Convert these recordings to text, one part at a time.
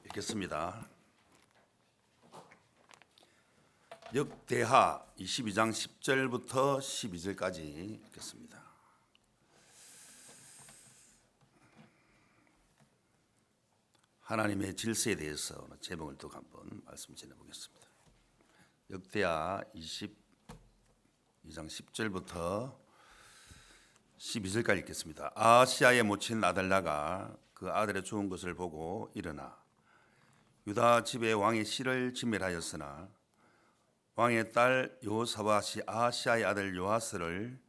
읽겠습니다. 역대하 22장 10절부터 12절까지 읽겠습니다. 하나님의 질서에 대해서 제목을 또 한번 말씀 전해보겠습니다. 역대하 22장 10절부터 12절까지 읽겠습니다. 아하시아의 모친 아달랴가 그 아들의 죽은 것을 보고 일어나 유다 집에 왕의 실을 진멸하였으나 왕의 딸 여호사밧이 아하시아의 아들 요아스를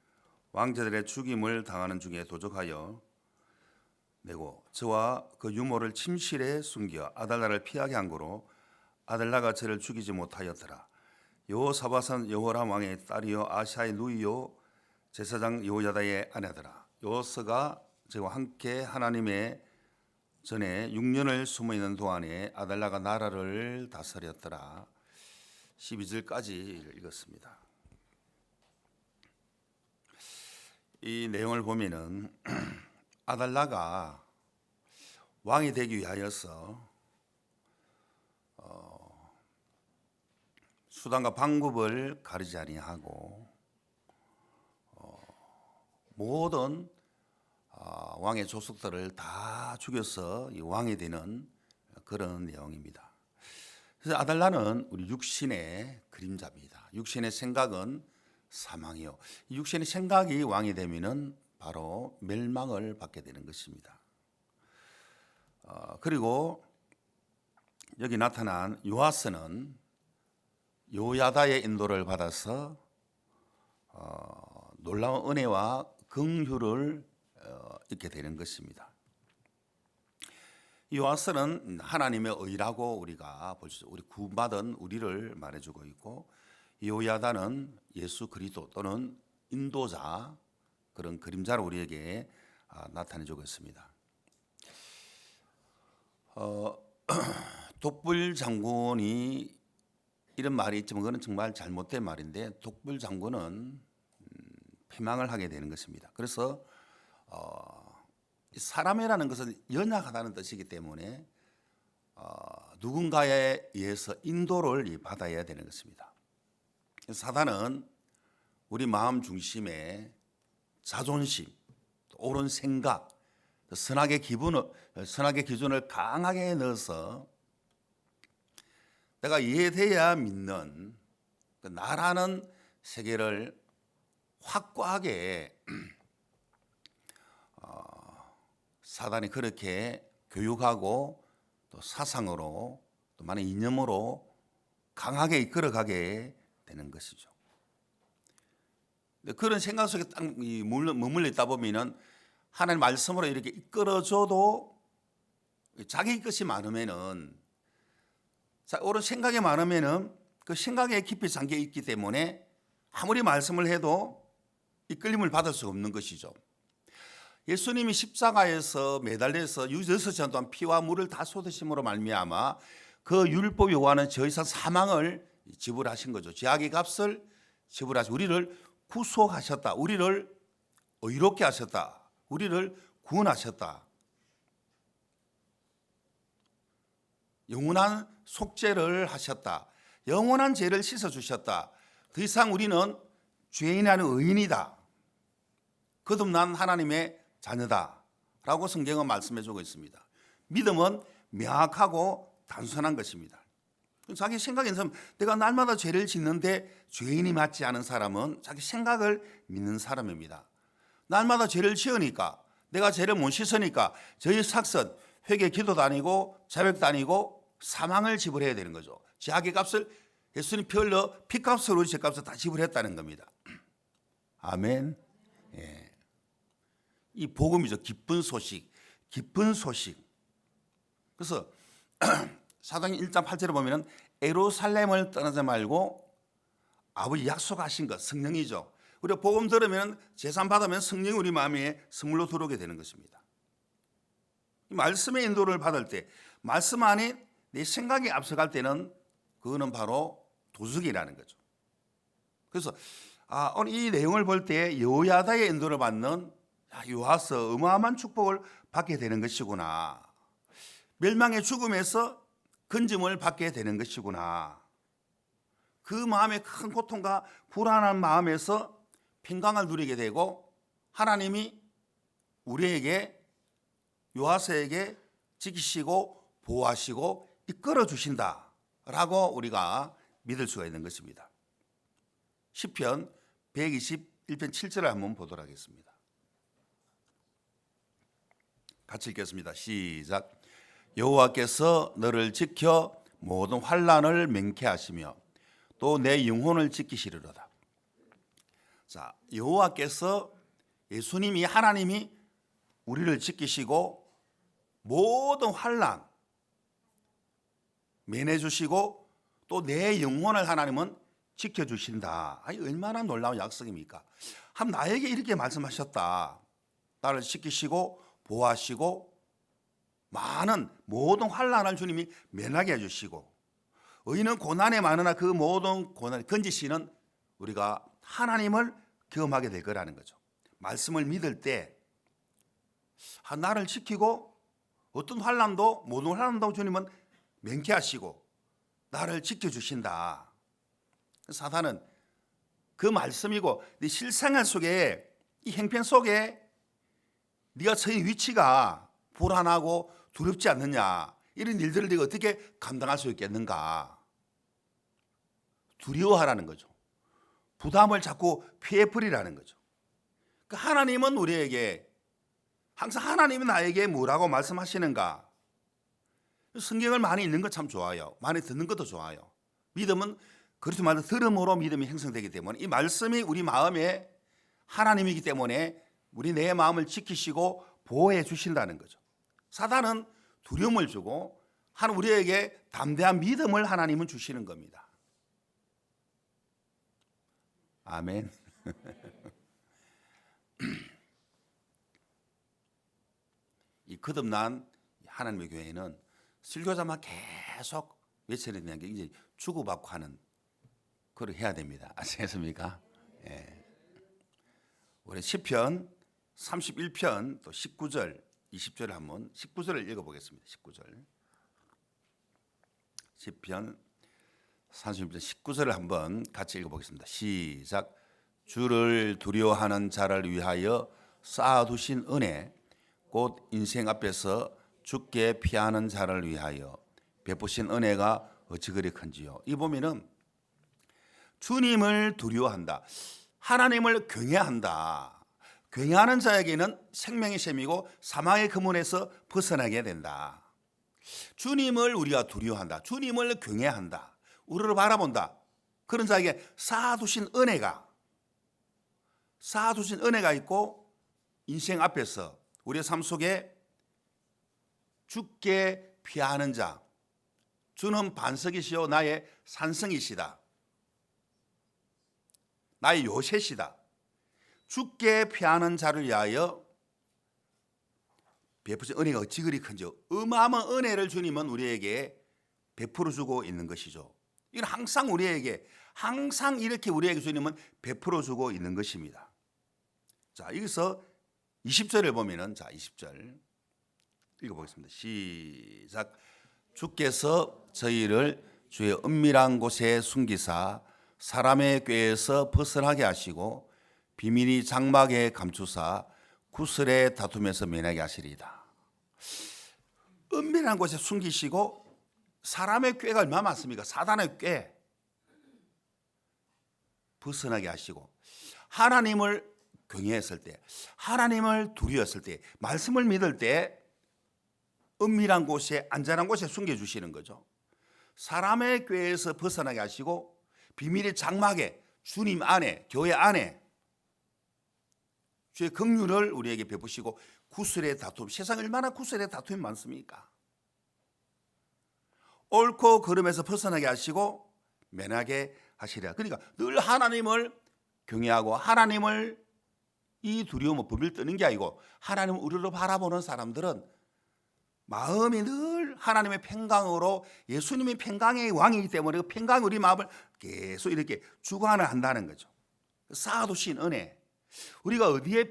왕자들의 죽임을 당하는 중에 도적하여 내고 저와 그 유모를 침실에 숨겨 아달랴를 피하게 한 거로 아달랴가 저를 죽이지 못하였더라. 여호사밧은 여호람 왕의 딸이요 아하시아의 누이요 제사장 여호야다의 아내더라. 요아스가 저와 함께 하나님의 전에 6년을 숨어있는 동안에 아달랴가 나라를 다스렸더라. 12절까지 읽었습니다. 이 내용을 보면은 아달랴가 왕이 되기 위하여서 수단과 방법을 가리지 아니하고 모든 왕의 족속들을 다 죽여서 이 왕이 되는 그런 내용입니다. 그래서 아달랴는 우리 육신의 그림자입니다. 육신의 생각은 사망이요. 육신의 생각이 왕이 되면은 바로 멸망을 받게 되는 것입니다. 그리고 여기 나타난 요아스는 요야다의 인도를 받아서 놀라운 은혜와 긍휼을 있게 되는 것입니다. 요아스는 하나님의 의라고 우리가 볼 수, 우리 구원받은 우리를 말해주고 있고, 요야다는 예수 그리스도 또는 인도자, 그런 그림자를 우리에게 나타내주고 있습니다. 독불 장군이 이런 말이 있지만 그건 정말 잘못된 말인데, 독불 장군은 패망을 하게 되는 것입니다. 그래서 사람이라는 것은 연약하다는 뜻이기 때문에 누군가에 의해서 인도를 받아야 되는 것입니다. 사단은 우리 마음 중심에 자존심, 옳은 생각, 선악의 기준을 강하게 넣어서 내가 이해돼야 믿는 나라는 세계를 확고하게 사단이 그렇게 교육하고 또 사상으로 또 많은 이념으로 강하게 이끌어가게 되는 것이죠. 그런 생각 속에 딱 머물러 있다 보면은 하나님 말씀으로 이렇게 이끌어줘도 자기 것이 많으면은, 옳은 생각이 많으면은 그 생각에 깊이 잠겨 있기 때문에 아무리 말씀을 해도 이끌림을 받을 수 없는 것이죠. 예수님이 십자가에서 매달려서 6시간 동안 피와 물을 다 쏟으심으로 말미암아 그 율법 요구하는 저 이상 사망을 지불하신 거죠. 죄악의 값을 지불하시고 우리를 구속하셨다. 우리를 의롭게 하셨다. 우리를 구원하셨다. 영원한 속죄를 하셨다. 영원한 죄를 씻어주셨다. 더 이상 우리는 죄인이 아닌 의인이다. 거듭난 하나님의 자녀다 라고 성경은 말씀해주고 있습니다. 믿음은 명확하고 단순한 것입니다. 자기 생각에서 내가 날마다 죄를 짓는데 죄인이 맞지 않은 사람은 자기 생각을 믿는 사람입니다. 날마다 죄를 지으니까, 내가 죄를 못 씻으니까 저희 삭선, 회개 기도도 아니고 자백도 아니고 사망을 지불해야 되는 거죠. 죄악의 값을 예수님 피 흘려 피값으로 죄값을 다 지불했다는 겁니다. 아멘. 예. 이 복음이죠. 기쁜 소식. 기쁜 소식. 그래서 사도행전 1장 8절에 보면은 예루살렘을 떠나지 말고 아버지 약속하신 것, 성령이죠. 우리가 복음 들으면 제산 받으면 성령이 우리 마음에 선물로 들어오게 되는 것입니다. 이 말씀의 인도를 받을 때, 말씀 안에 내 생각이 앞서갈 때는 그거는 바로 도둑이라는 거죠. 그래서 오늘 이 내용을 볼 때 여호야다의 인도를 받는 요아스 어마어마한 축복을 받게 되는 것이구나. 멸망의 죽음에서 건짐을 받게 되는 것이구나. 그 마음의 큰 고통과 불안한 마음에서 평강을 누리게 되고 하나님이 우리에게 요하스에게 지키시고 보호하시고 이끌어 주신다라고 우리가 믿을 수가 있는 것입니다. 시편 121편 7절을 한번 보도록 하겠습니다. 같이 읽겠습니다. 시작. 여호와께서 너를 지켜 모든 환난을 맹쾌하시며 또 내 영혼을 지키시리로다. 자, 여호와께서 예수님이 하나님이 우리를 지키시고 모든 환난 면해 주시고 또 내 영혼을 하나님은 지켜 주신다. 아니 얼마나 놀라운 약속입니까? 한 나에게 이렇게 말씀하셨다. 나를 지키시고 보호하시고 많은 모든 환난을 주님이 면하게 해 주시고 의인은 고난에 많으나 그 모든 고난을 건지시는 우리가 하나님을 경험하게 될 거라는 거죠. 말씀을 믿을 때 나를 지키고 어떤 환난도 모든 환난도 주님은 맹쾌하시고 나를 지켜주신다. 사단은 그 말씀이고 네 실생활 속에 이 행편 속에 네가 처한 위치가 불안하고 두렵지 않느냐, 이런 일들을 네가 어떻게 감당할 수 있겠는가. 두려워하라는 거죠. 부담을 자꾸 피해버리라는 거죠. 그러니까 하나님은 우리에게 항상 하나님이 나에게 뭐라고 말씀하시는가. 성경을 많이 읽는 것 참 좋아요. 많이 듣는 것도 좋아요. 믿음은 그렇게 말해서 들음으로 믿음이 형성되기 때문에 이 말씀이 우리 마음에 하나님이기 때문에 우리 내 마음을 지키시고 보호해 주신다는 거죠. 사단은 두려움을 주고 우리에게 담대한 믿음을 하나님은 주시는 겁니다. 아멘. 이 거듭난 하나님의 교회는 설교자만 계속 외쳐야 되는 게 이제 주고받고 하는 그걸 해야 됩니다. 아시겠습니까? 예. 우리 시편 31편 또 19절 20절을 한번 19절을 읽어보겠습니다. 19절 시편 31편 19절을 한번 같이 읽어보겠습니다. 시작. 주를 두려워하는 자를 위하여 쌓아두신 은혜 곧 인생 앞에서 죽게 피하는 자를 위하여 베푸신 은혜가 어찌 그리 큰지요. 이 보면은 주님을 두려워한다. 하나님을 경외한다. 경외하는 자에게는 생명의 셈이고 사망의 그물에서 벗어나게 된다. 주님을 우리가 두려워한다. 주님을 경외한다. 우리를 바라본다. 그런 자에게 쌓아두신 은혜가 있고 인생 앞에서 우리의 삶 속에 죽게 피하는 자, 주는 반석이시요 나의 산성이시다. 나의 요새시다. 죽게 피하는 자를 위하여 베푸신 은혜가 어찌 그리 큰지, 어마어마한 은혜를 주님은 우리에게 베풀어 주고 있는 것이죠. 이건 항상 우리에게 항상 이렇게 우리에게 주님은 베풀어 주고 있는 것입니다. 자, 여기서 20절을 보면은 자, 20절 읽어보겠습니다. 시작. 주께서 저희를 주의 은밀한 곳에 숨기사 사람의 꾀에서 벗어나게 하시고 비밀이 장막에 감추사 구슬의 다툼에서 면하게 하시리이다. 은밀한 곳에 숨기시고 사람의 꾀가 얼마나 많습니까? 사단의 꾀 벗어나게 하시고 하나님을 경외했을 때, 하나님을 두려웠을 때, 말씀을 믿을 때 은밀한 곳에 안전한 곳에 숨겨주시는 거죠. 사람의 꾀에서 벗어나게 하시고 비밀의 장막에 주님 안에 교회 안에 주의 긍휼을 우리에게 베푸시고 구슬의 다툼, 세상에 얼마나 구슬의 다툼이 많습니까? 옳고 그름에서 벗어나게 하시고 면하게 하시리라. 그러니까 늘 하나님을 경외하고 하나님을 이 두려움을 범일 뜨는 게 아니고 하나님을 우리로 바라보는 사람들은 마음이 늘 하나님의 평강으로 예수님이 평강의 왕이기 때문에 그 평강이 우리 마음을 계속 이렇게 주관을 한다는 거죠. 쌓아두신 은혜. 우리가 어디에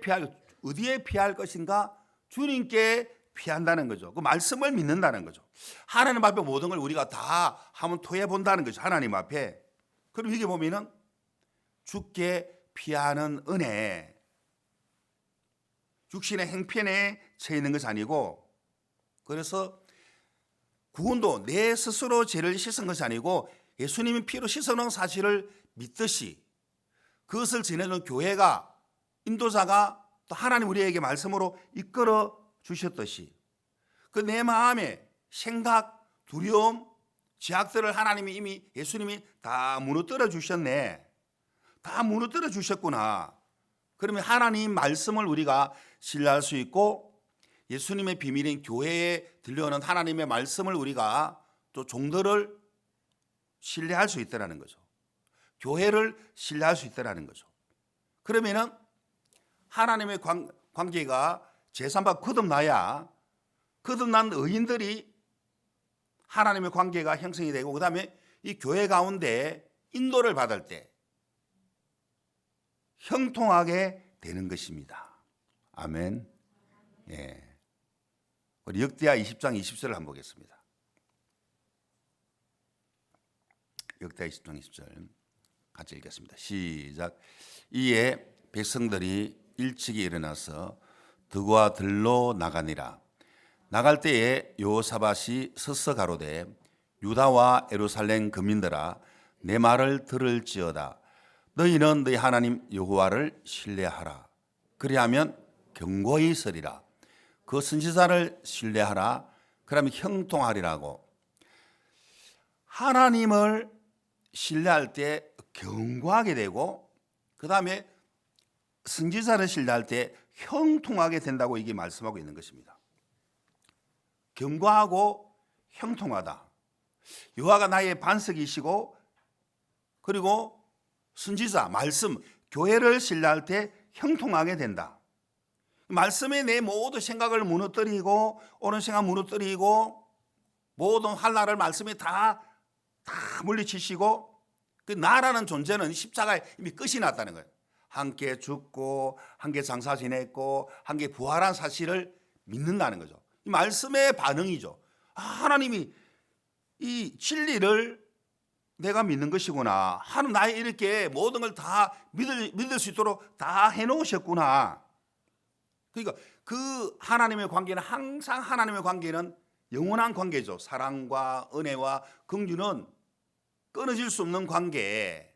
피할 것인가? 주님께 피한다는 거죠. 그 말씀을 믿는다는 거죠. 하나님 앞에 모든 걸 우리가 다 한번 토해 본다는 거죠. 하나님 앞에. 그럼 이게 보면은 주께 피하는 은혜, 육신의 행편에 처해 있는 것이 아니고, 그래서 구원도 내 스스로 죄를 씻은 것이 아니고 예수님이 피로 씻어놓은 사실을 믿듯이 그것을 지내는 교회가, 인도자가 또 하나님 우리에게 말씀으로 이끌어 주셨듯이 그 내 마음의 생각, 두려움, 죄악들을 하나님이 이미 예수님이 다 무너뜨려 주셨네. 다 무너뜨려 주셨구나. 그러면 하나님 말씀을 우리가 신뢰할 수 있고 예수님의 비밀인 교회에 들려오는 하나님의 말씀을 우리가 또 종들을 신뢰할 수 있다는 거죠. 교회를 신뢰할 수 있다는 거죠. 그러면은 하나님의 관계가 제3가 거듭나야 거듭난 의인들이 하나님의 관계가 형성이 되고, 그 다음에 이 교회 가운데 인도를 받을 때 형통하게 되는 것입니다. 아멘. 예. 우리 역대하 20장 20절을 한번 보겠습니다. 역대하 20장 20절 같이 읽겠습니다. 시작. 이에 백성들이 일찍이 일어나서 들과 들로 나가니라. 나갈 때에 여호사밧이 서서 가로되 유다와 예루살렘 거민들아 내 말을 들을지어다. 너희는 너희 하나님 여호와를 신뢰하라. 그리하면 견고히 서리라. 그 선지자를 신뢰하라. 그러면 형통하리라고. 하나님을 신뢰할 때 견고하게 되고, 그 다음에 선지자를 신뢰할 때 형통하게 된다고 이게 말씀하고 있는 것입니다. 견고하고 형통하다. 여호와가 나의 반석이시고, 그리고 선지자, 말씀, 교회를 신뢰할 때 형통하게 된다. 말씀에 내 모든 생각을 무너뜨리고, 옳은 생각 무너뜨리고, 모든 환난을 말씀에 다 물리치시고, 그 나라는 존재는 십자가에 이미 끝이 났다는 거예요. 함께 죽고 함께 장사 지냈고 함께 부활한 사실을 믿는다는 거죠. 이 말씀의 반응이죠. 하나님이 이 진리를 내가 믿는 것이구나. 하나님 나의 이렇게 모든 걸 다 믿을 수 있도록 다 해놓으셨구나. 그러니까 그 하나님의 관계는 항상 하나님의 관계는 영원한 관계죠. 사랑과 은혜와 긍휼은 끊어질 수 없는 관계,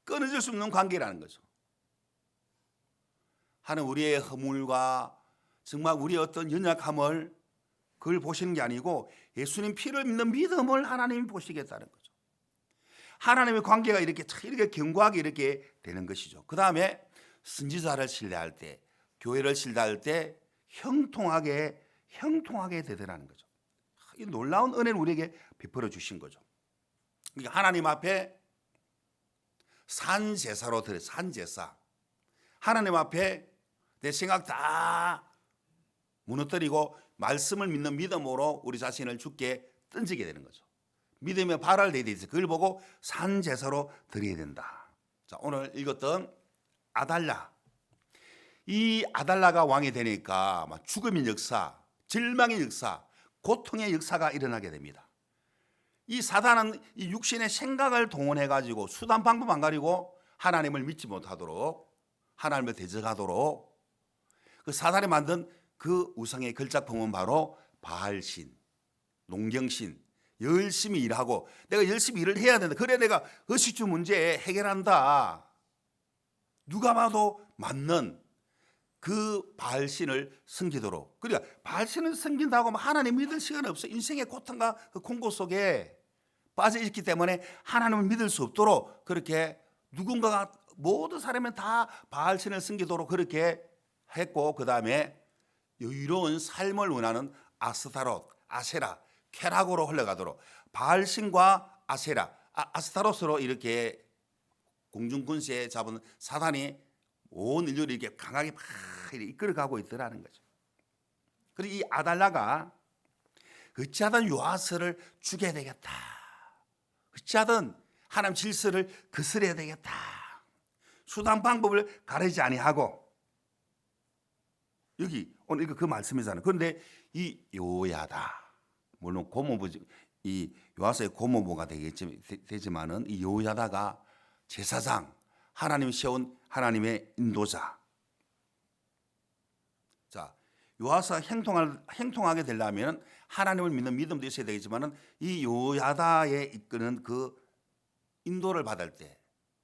끊어질 수 없는 관계라는 거죠. 하나님 우리의 허물과 정말 우리의 어떤 연약함을 그걸 보시는 게 아니고 예수님 피를 믿는 믿음을 하나님이 보시겠다는 거죠. 하나님의 관계가 이렇게 견고하게 이렇게 되는 것이죠. 그 다음에 선지자를 신뢰할 때, 교회를 신뢰할 때 형통하게 되더라는 거죠. 이 놀라운 은혜를 우리에게 베풀어 주신 거죠. 그러니까 하나님 앞에 산제사로 드려, 산제사. 하나님 앞에 내 생각 다 무너뜨리고 말씀을 믿는 믿음으로 우리 자신을 주께 던지게 되는 거죠. 믿음의 발을 내야 되지. 그걸 보고 산제사로 드려야 된다. 자, 오늘 읽었던 아달랴. 이 아달랴가 왕이 되니까 죽음의 역사, 절망의 역사, 고통의 역사가 일어나게 됩니다. 이 사단은 이 육신의 생각을 동원해 가지고 수단 방법 안 가리고 하나님을 믿지 못하도록, 하나님을 대적하도록 그 사단이 만든 그 우상의 걸작품은 바로 바알신, 농경신. 열심히 일하고 내가 열심히 일을 해야 된다. 그래 내가 의식주 문제 해결한다. 누가 봐도 맞는 그 바알신을 섬기도록. 그러니까 바알신을 섬긴다고 하나님 믿을 시간이 없어. 인생의 고통과 그 공고 속에 빠져 있기 때문에 하나님을 믿을 수 없도록 그렇게 누군가가 모든 사람은 다 바알신을 섬기도록 그렇게 했고, 그 다음에 여유로운 삶을 원하는 아스타롯, 아세라, 쾌락으로 흘러가도록 바알신과 아세라, 아스타롯으로 이렇게 공중군세에 잡은 사단이 온 인류를 이렇게 강하게 막 이끌어가고 있더라는 거죠. 그리고 이 아달랴가 어찌하든 요아스를 죽여야 되겠다. 어찌하든 하나님 질서를 거스려야 되겠다. 수단 방법을 가리지 아니하고 여기 오늘 이거 그 말씀이잖아요. 그런데 이 요야다. 물론 고모부 이 요하서의 고모부가 되지만은 이 요야다가 제사장, 하나님이 세운 하나님의 인도자. 자, 요하서 행통하게 되려면 하나님을 믿는 믿음도 있어야 되겠지만은 이 요야다에 이끄는 그 인도를 받을 때,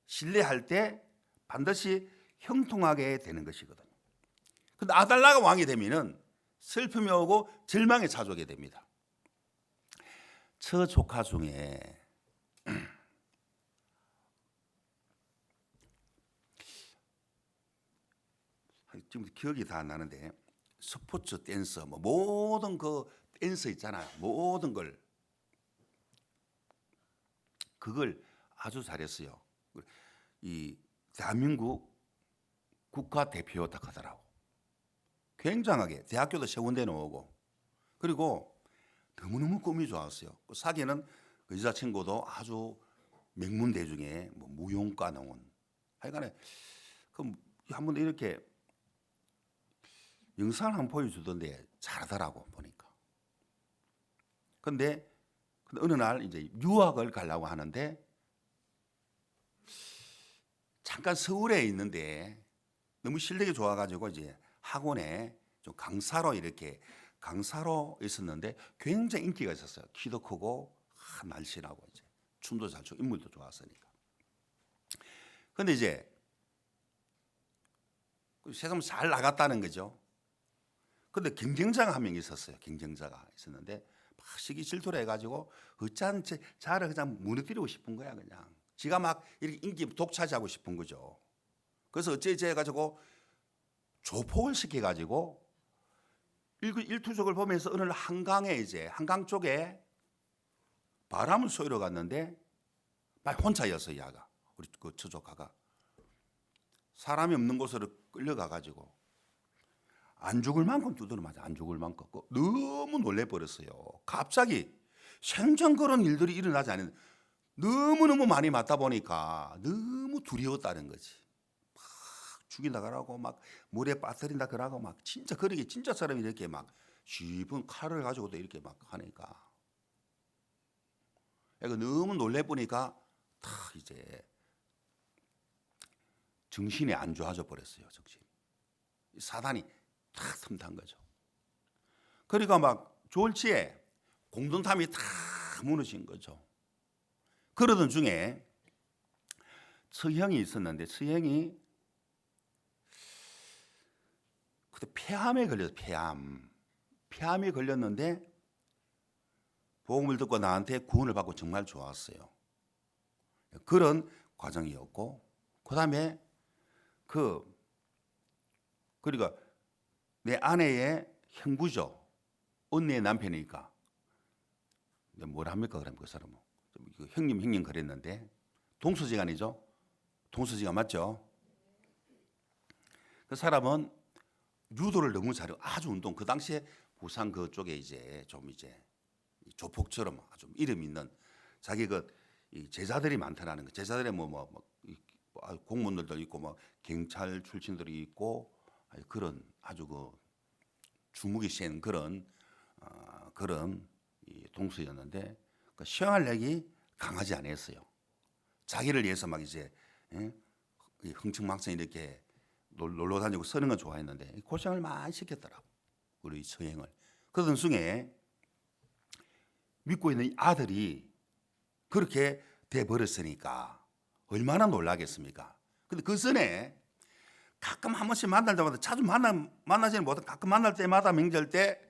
신뢰할 때 반드시 형통하게 되는 것이거든요. 근데 아달라가 왕이 되면은 슬픔이 오고 절망에 찾아오게 됩니다. 저 조카 중에 지금 기억이 다 안 나는데 스포츠 댄서 뭐 모든 그 댄서 있잖아요. 모든 걸 그걸 아주 잘했어요. 이 대한민국 국가대표였다 하더라고. 굉장하게 대학교도 세운대 나오고 그리고 너무너무 꿈이 좋았어요. 사귀는 그 여자친구도 아주 명문대 중에 뭐 무용과 나온 하여간에 그 한번 이렇게 영상을 한번 보여주던데 잘하더라고 보니까. 근데 어느 날 이제 유학을 가려고 하는데 잠깐 서울에 있는데 너무 실력이 좋아가지고 이제 학원에 좀 강사로 있었는데 굉장히 인기가 있었어요. 키도 크고 날씬하고 이제 춤도 잘 추고 인물도 좋았으니까. 근데 이제 세상 잘 나갔다는 거죠. 근데 경쟁자가 한 명 있었어요. 경쟁자가 있었는데 막 시기 질투를 해가지고 어찌한지 자를 그냥 무너뜨리고 싶은 거야 그냥. 지가 막 이렇게 인기 독차지하고 싶은 거죠. 그래서 어찌어찌 해가지고 조폭을 시켜가지고 일투족을 보면서 어느 날 한강 쪽에 바람을 쏘러 갔는데 혼자였어요. 야가 우리 그 처조카가 사람이 없는 곳으로 끌려가가지고 안 죽을 만큼 두드려 맞아. 안 죽을 만큼 너무 놀래버렸어요. 갑자기 생전 그런 일들이 일어나지 않는 너무너무 많이 맞다 보니까 너무 두려웠다는 거지. 막 죽인다 그러고 막 물에 빠뜨린다 그러고 막 진짜 그러게 진짜 사람이 이렇게 막 씹은 칼을 가지고도 이렇게 막 하니까 너무 놀래보니까 다 이제 정신이 안 좋아져 버렸어요. 정신이. 사단이 탁 틈탄 거죠. 그러니까 막 졸지에 공든탐이 다 무너진 거죠. 그러던 중에 처형이 있었는데 처형이 그때 폐암에 걸려서 폐암에 걸렸는데 복음을 듣고 나한테 구원을 받고 정말 좋았어요. 그런 과정이었고 그다음에 그러니까 내 아내의 형부죠. 언니의 남편이니까 뭘 합니까 그럼 그 사람은 형님 그랬는데 동서지간이죠. 동서지간 맞죠? 그 사람은 유도를 너무 잘해요. 아주 운동. 그 당시에 부산 그쪽에 이제 좀 이제 조폭처럼 아주 이름 있는 자기 이 제자들이 많다라는 거. 제자들에 공무원들도 있고 뭐 경찰 출신들이 있고 그런 아주 주목이 센 그런 이 동서였는데 시행할력이 강하지 않았어요. 자기를 위해서 막 이제 흥청망청 이렇게 놀러 다니고 서는 건 좋아했는데 고생을 많이 시켰더라고 우리 처형을. 그러던 중에 믿고 있는 아들이 그렇게 돼 버렸으니까 얼마나 놀라겠습니까? 근데 그 전에 가끔 한 번씩 만날 때마다 자주 만나지는 못하고 가끔 만날 때마다 명절 때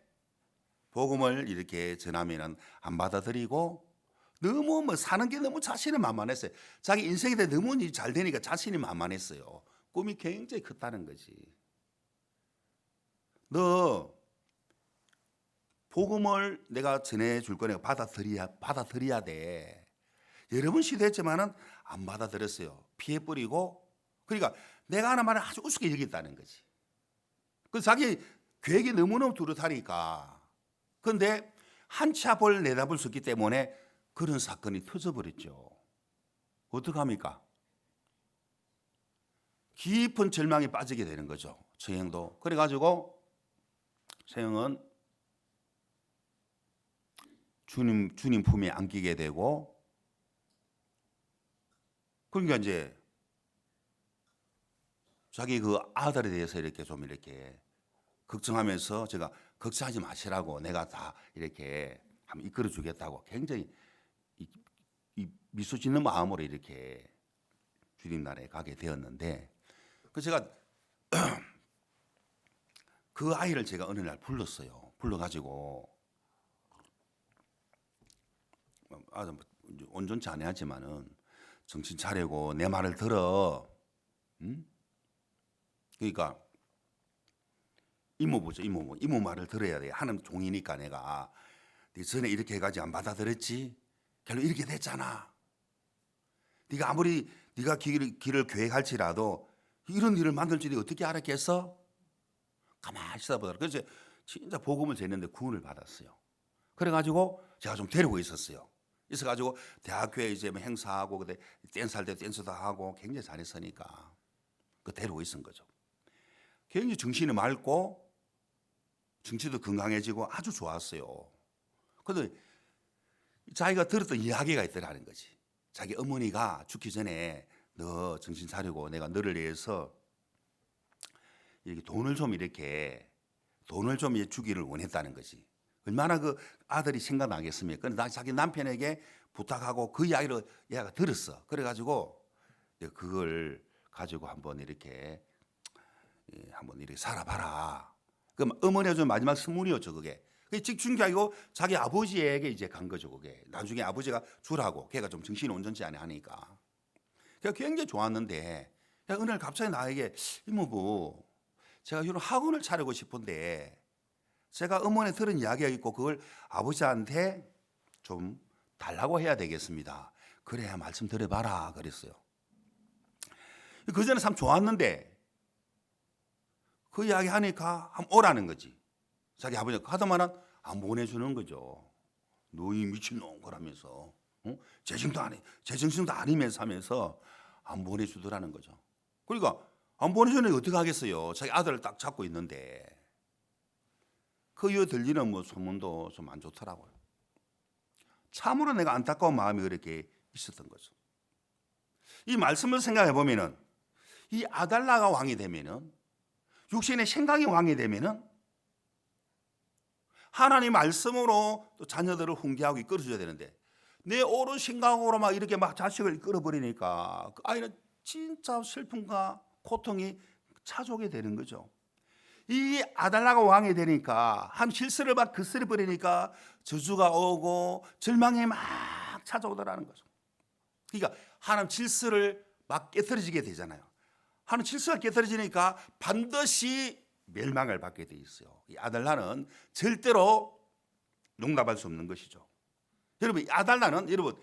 복음을 이렇게 전하면은 안 받아들이고 너무 사는 게 너무 자신이 만만했어요. 자기 인생에 대해 너무 잘 되니까 자신이 만만했어요. 꿈이 굉장히 컸다는 거지. 너 복음을 내가 전해줄 거니까 받아들여야 돼. 여러 번 시도했지만은 안 받아들였어요. 피해버리고 그러니까 내가 하는 말을 아주 우습게 여겼다는 거지. 그래서 자기 계획이 너무너무 뚜렷하니까. 그런데 한치 앞을 내다볼 수 없기 때문에 그런 사건이 터져버렸죠. 어떡합니까? 깊은 절망에 빠지게 되는 거죠. 처형도. 그래가지고 세영은 주님 품에 안기게 되고, 그러니까 이제 자기 그 아들에 대해서 이렇게 좀 이렇게 걱정하면서, 제가 걱정하지 마시라고 내가 다 이렇게 한번 이끌어 주겠다고 굉장히 이 미소 짓는 마음으로 이렇게 주님 나라에 가게 되었는데, 그 제가 그 아이를 제가 어느 날 불렀어요. 불러가지고 아주 온전치 않았지만은 정신 차리고 내 말을 들어. 응? 그러니까 이모 말을 들어야 돼. 하는 종이니까 내가 네 전에 이렇게 해가지고 안 받아들였지. 결국 이렇게 됐잖아. 네가 아무리 네가 길을 계획할지라도 이런 일을 만들 줄이 어떻게 알았겠어? 가만히 있어보더라. 그래서 진짜 복음을 전했는데 구원을 받았어요. 그래가지고 제가 좀 데리고 있었어요. 있어가지고 대학교에 이제 뭐 행사하고 그때 댄스 할 때 댄스도 하고 굉장히 잘했으니까 그 데리고 있은 거죠. 굉장히 정신이 맑고 정치도 건강해지고 아주 좋았어요. 그런데 자기가 들었던 이야기가 있더라는 거지. 자기 어머니가 죽기 전에 너 정신 차리고 내가 너를 위해서 이렇게 돈을 좀 주기를 원했다는 거지. 얼마나 그 아들이 생각나겠습니까? 그런데 자기 남편에게 부탁하고 그 이야기를 얘가 들었어. 그래가지고 그걸 가지고 한번 이렇게 살아봐라. 그 어머니가 준 마지막 선물이었죠, 그게. 즉 중요하고 자기 아버지에게 이제 간 거죠, 그게. 나중에 아버지가 주라고. 걔가 좀 정신이 온전치 않아 하니까. 그래서 굉장히 좋았는데 어느 날 갑자기 나에게 이모부, 제가 이런 학원을 차리고 싶은데 제가 어머니 들은 이야기가 있고 그걸 아버지한테 좀 달라고 해야 되겠습니다. 그래야 말씀 드려봐라 그랬어요. 그 전에 참 좋았는데 그 이야기 하니까 한번 오라는 거지. 자기 아버지가 하다마는 안 보내주는 거죠. 너희 미친놈 그러면서 제정신도 아니면서 하면서 안 보내주더라는 거죠. 그러니까 안 보내주는 게 어떻게 하겠어요. 자기 아들을 딱 잡고 있는데. 그 이후 들리는 뭐 소문도 좀 안 좋더라고요. 참으로 내가 안타까운 마음이 그렇게 있었던 거죠. 이 말씀을 생각해 보면은 이 아달라가 왕이 되면은, 육신의 생각이 왕이 되면은 하나님 말씀으로 또 자녀들을 훈계하고 이끌어줘야 되는데 내 옳은 생각으로 막 이렇게 막 자식을 이끌어버리니까 그 아이는 진짜 슬픔과 고통이 찾아오게 되는 거죠. 이 아달라가 왕이 되니까 한 실수를 막 거스려 버리니까 저주가 오고 절망이 막 찾아오더라는 거죠. 그러니까 하나님 질서를 막 깨트려지게 되잖아요. 하나님 질서가 깨트려지니까 반드시 멸망을 받게 돼 있어요. 이 아달라는 절대로 용납할 수 없는 것이죠. 여러분, 아달라는 여러분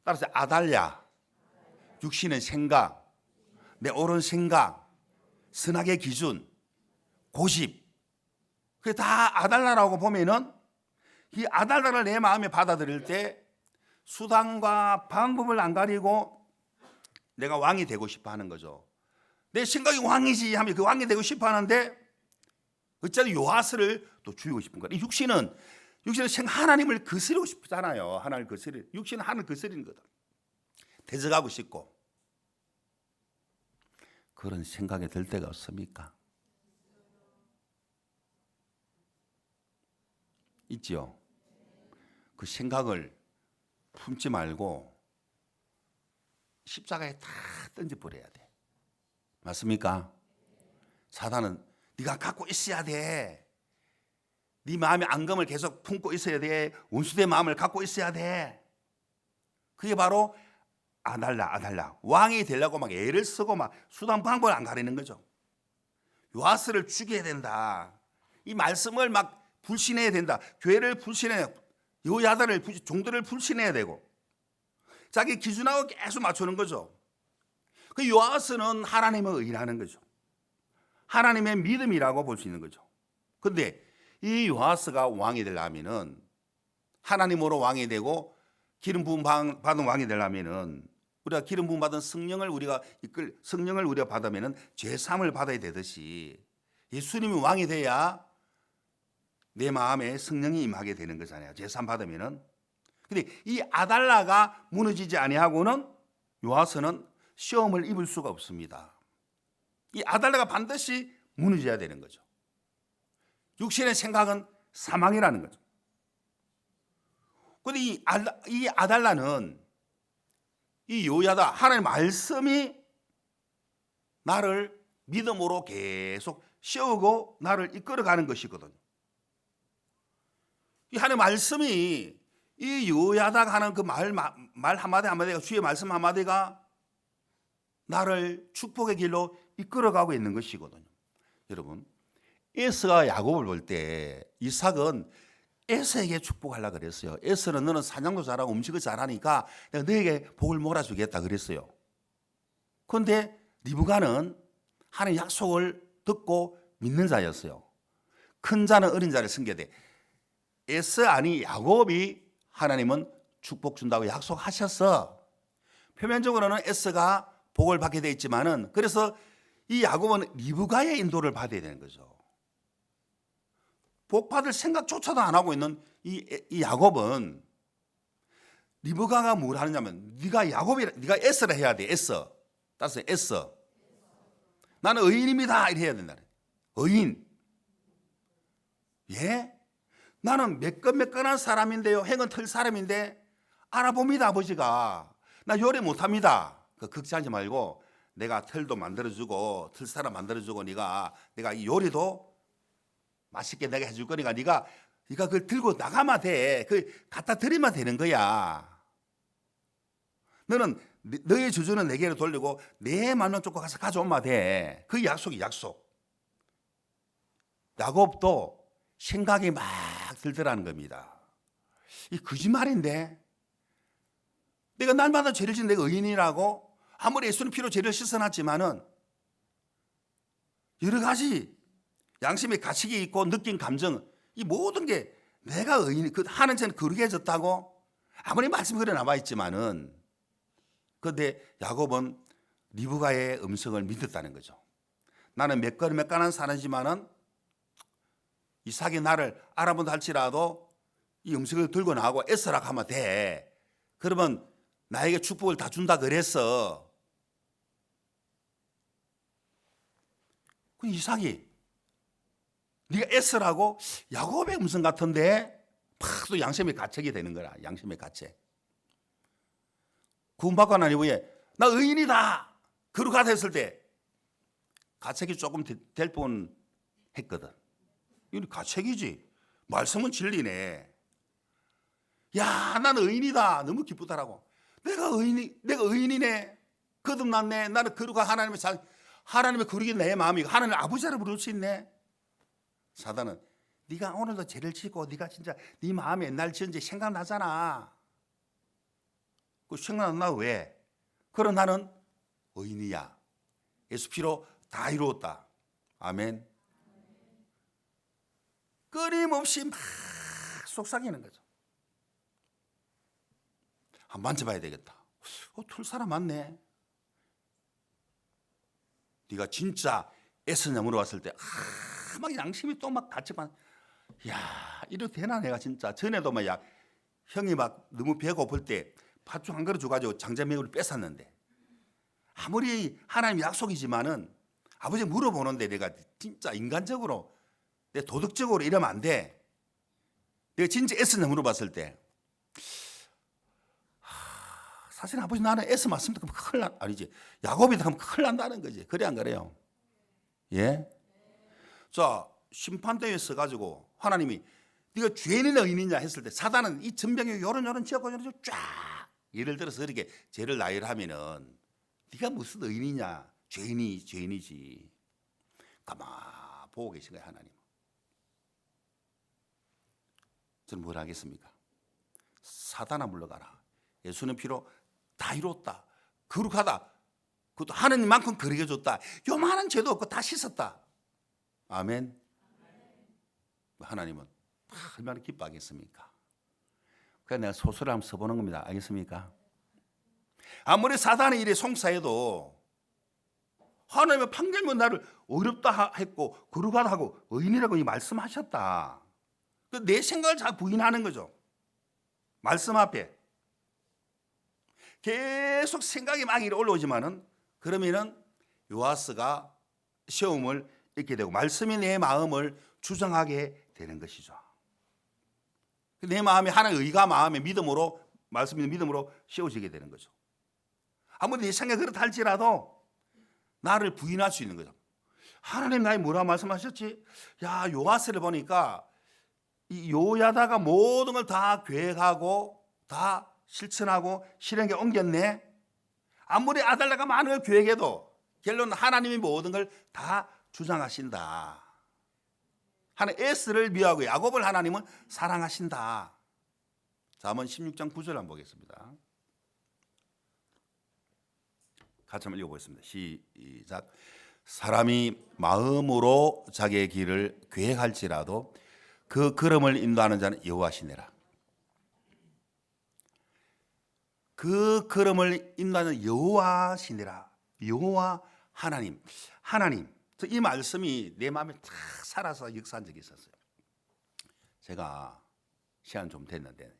따라서 아달랴, 육신의 생각, 내 옳은 생각, 선악의 기준, 고집, 그게 다 아달라라고 보면은 이 아달라를 내 마음에 받아들일 때 수단과 방법을 안 가리고 내가 왕이 되고 싶어 하는 거죠. 내 생각이 왕이지 하면 그 왕이 되고 싶어 하는데 어차피 요하스를 또 죽이고 싶은 거야. 육신은 하나님을 거스르고 싶잖아요. 하나님을 육신은 하나님을 거스리는 거다. 대적하고 싶고. 그런 생각이 들 때가 없습니까? 있지요. 그 생각을 품지 말고 십자가에 다 던져버려야 돼. 맞습니까? 사단은 네가 갖고 있어야 돼. 네 마음의 앙금을 계속 품고 있어야 돼. 원수의 마음을 갖고 있어야 돼. 그게 바로 아달라. 왕이 되려고 막 애를 쓰고 막 수단 방법을 안 가리는 거죠. 요아스를 죽여야 된다. 이 말씀을 막 불신해야 된다. 교회를 불신해야, 여야들을 종들을 불신해야 되고 자기 기준하고 계속 맞추는 거죠. 그 요아스는 하나님을 의인하는 거죠. 하나님의 믿음이라고 볼 수 있는 거죠. 그런데 이 요아스가 왕이 되려면은, 하나님으로 왕이 되고 기름 부음 받은 왕이 되려면은, 우리가 기름 부음 받은 성령을 우리가 받으면은 죄 사함을 받아야 되듯이 예수님이 왕이 돼야 내 마음에 성령이 임하게 되는 거잖아요. 제사 받으면은. 근데 이 아달라가 무너지지 아니하고는 요아서는 시험을 입을 수가 없습니다. 이 아달라가 반드시 무너져야 되는 거죠. 육신의 생각은 사망이라는 거죠. 그런데 이 아달라는 이 요야다 하나님의 말씀이 나를 믿음으로 계속 씌우고 나를 이끌어가는 것이거든요. 이 하나님의 말씀이 이 요야다가 하는 그 말 한마디 한마디가 주의 말씀 한마디가 나를 축복의 길로 이끌어가고 있는 것이거든요. 여러분, 에서가 야곱을 볼 때 이삭은 에서에게 축복하려고 그랬어요. 에서는 너는 사냥도 잘하고 음식을 잘하니까 내가 너에게 복을 몰아주겠다 그랬어요. 그런데 리브가는 하나님의 약속을 듣고 믿는 자였어요. 큰 자는 어린 자를 섬겨대. 에서 아니 야곱이 하나님은 축복 준다고 약속하셨어. 표면적으로는 에서가 복을 받게 돼 있지만은 그래서 이 야곱은 리브가의 인도를 받아야 되는 거죠. 복 받을 생각조차도 안 하고 있는 이 야곱은 리브가가 뭘 하느냐면 네가 에서라 해야 돼. 에서. 따라서 에서. 나는 의인입니다. 이래 해야 된다. 의인. 예? 나는 매끈매끈한 사람인데요. 행은 털 사람인데 알아봅니다. 아버지가. 나 요리 못합니다. 걱정하지 말고 내가 털도 만들어주고 털사람 만들어주고 내가 이 요리도 맛있게 내가 해줄 거니까 네가 그걸 들고 나가면 돼. 그 갖다 드리면 되는 거야. 너는 너의 주주는 내게로 돌리고 내 만원 쫓고 가서 가져오면 돼. 그 약속이 약속. 야곱도 생각이 막 들더라는 겁니다. 이 거짓말인데 내가 날마다 죄를 짓는 내가 의인이라고 아무리 예수는 피로 죄를 씻어놨지만은 여러 가지 양심의 가책이 있고 느낀 감정 이 모든 게 내가 의인 하는 죄는 거룩해졌다고 아무리 말씀이 그래 나와 있지만은 그런데 야곱은 리브가의 음성을 믿었다는 거죠. 나는 매끈한 사람이지만은 이삭이 나를 알아본다 할지라도 이 음식을 들고 나가고 에서라 하면 돼. 그러면 나에게 축복을 다 준다 그랬어. 그 이삭이 네가 에서라고 야곱의 음성 같은데 또 양심의 가책이 되는 거라. 양심의 가책. 구원받고 난 이후에 나 의인이다. 거룩하다 했을 때 가책이 조금 될 뻔 했거든. 이건 가책이지. 말씀은 진리네. 야, 나는 의인이다. 너무 기쁘다라고. 내가 의인이네. 거듭났네. 나는 거룩한 하나님의 거룩이 내 마음이고 하나님 아버지라 부를 수 있네. 사단은 네가 오늘도 죄를 짓고 네가 진짜 네 마음에 옛날 지은 죄 생각나잖아. 그 생각나 왜? 그럼 나는 의인이야. 예수 피로 다 이루었다. 아멘. 끊임없이 막 속삭이는 거죠. 한번 만져봐야 되겠다. 털 사람 많네. 네가 진짜 애쓰냐 물어봤을 때 막 양심이 또 막 같이 막 야, 이래도 되나 내가 진짜. 전에도 막 형이 막 너무 배고플 때 팥죽 한 그릇 줘가지고 장자매우를 뺏었는데 아무리 하나님 약속이지만은 아버지 물어보는데 내가 진짜 인간적으로 내 도덕적으로 이러면 안 돼. 내가 진짜 애쓰냐 물어봤을 때 사실 아버지 나는 애써 맞습니다. 그럼 큰일 아니지. 야곱이다 하면 큰일 난다는 거지. 그래 안 그래요? 예? 자, 심판대에 서가지고 하나님이 네가 죄인이냐 의인이냐 했을 때 사단은 이 전병이 요런 지었고 쫙 예를 들어서 이렇게 죄를 나열하면은 네가 무슨 의인이냐 죄인이지. 가만 보고 계신 거예요 하나님. 저는 뭘 하겠습니까? 사단아 물러가라. 예수는 피로 다 이뤘다. 거룩하다. 그것도 하느님만큼 거룩해줬다. 요만한 죄도 없고 다 씻었다. 아멘. 하나님은 얼마나 기뻐하겠습니까? 그래서 내가 소설을 한번 써보는 겁니다. 알겠습니까? 아무리 사단의 일에 송사해도 하나님의 판결문 나를 어렵다 했고 거룩하다 하고 의인이라고 말씀하셨다. 내 생각을 잘 부인하는 거죠. 말씀 앞에 계속 생각이 막 올라오지만은 그러면은 요아스가 시험을 잊게 되고 말씀이 내 마음을 주장하게 되는 것이죠. 내 마음에 하나님의 의가 마음의 믿음으로 말씀 믿는 믿음으로 씌워지게 되는 거죠. 아무리 내 생각이 그렇다 할지라도 나를 부인할 수 있는 거죠. 하나님 나에 뭐라 말씀하셨지? 야, 요아스를 보니까 이 요야다가 모든 걸 다 계획하고 다 실천하고 실행에 옮겼네. 아무리 아달라가 많은 걸 계획해도 결론 하나님이 모든 걸 다 주장하신다. 하나님 에스를 미워하고 야곱을 하나님은 사랑하신다. 자, 한번 16장 9절 한번 보겠습니다. 같이 한번 읽어보겠습니다. 시작. 사람이 마음으로 자기의 길을 계획할지라도 그 걸음을 인도하는 자는 여호와시니라. 그 걸음을 인도하는 여호와시니라. 여호와 하나님. 이 말씀이 내 마음에 탁 살아서 역사한 적이 있었어요. 제가 시간 좀 됐는데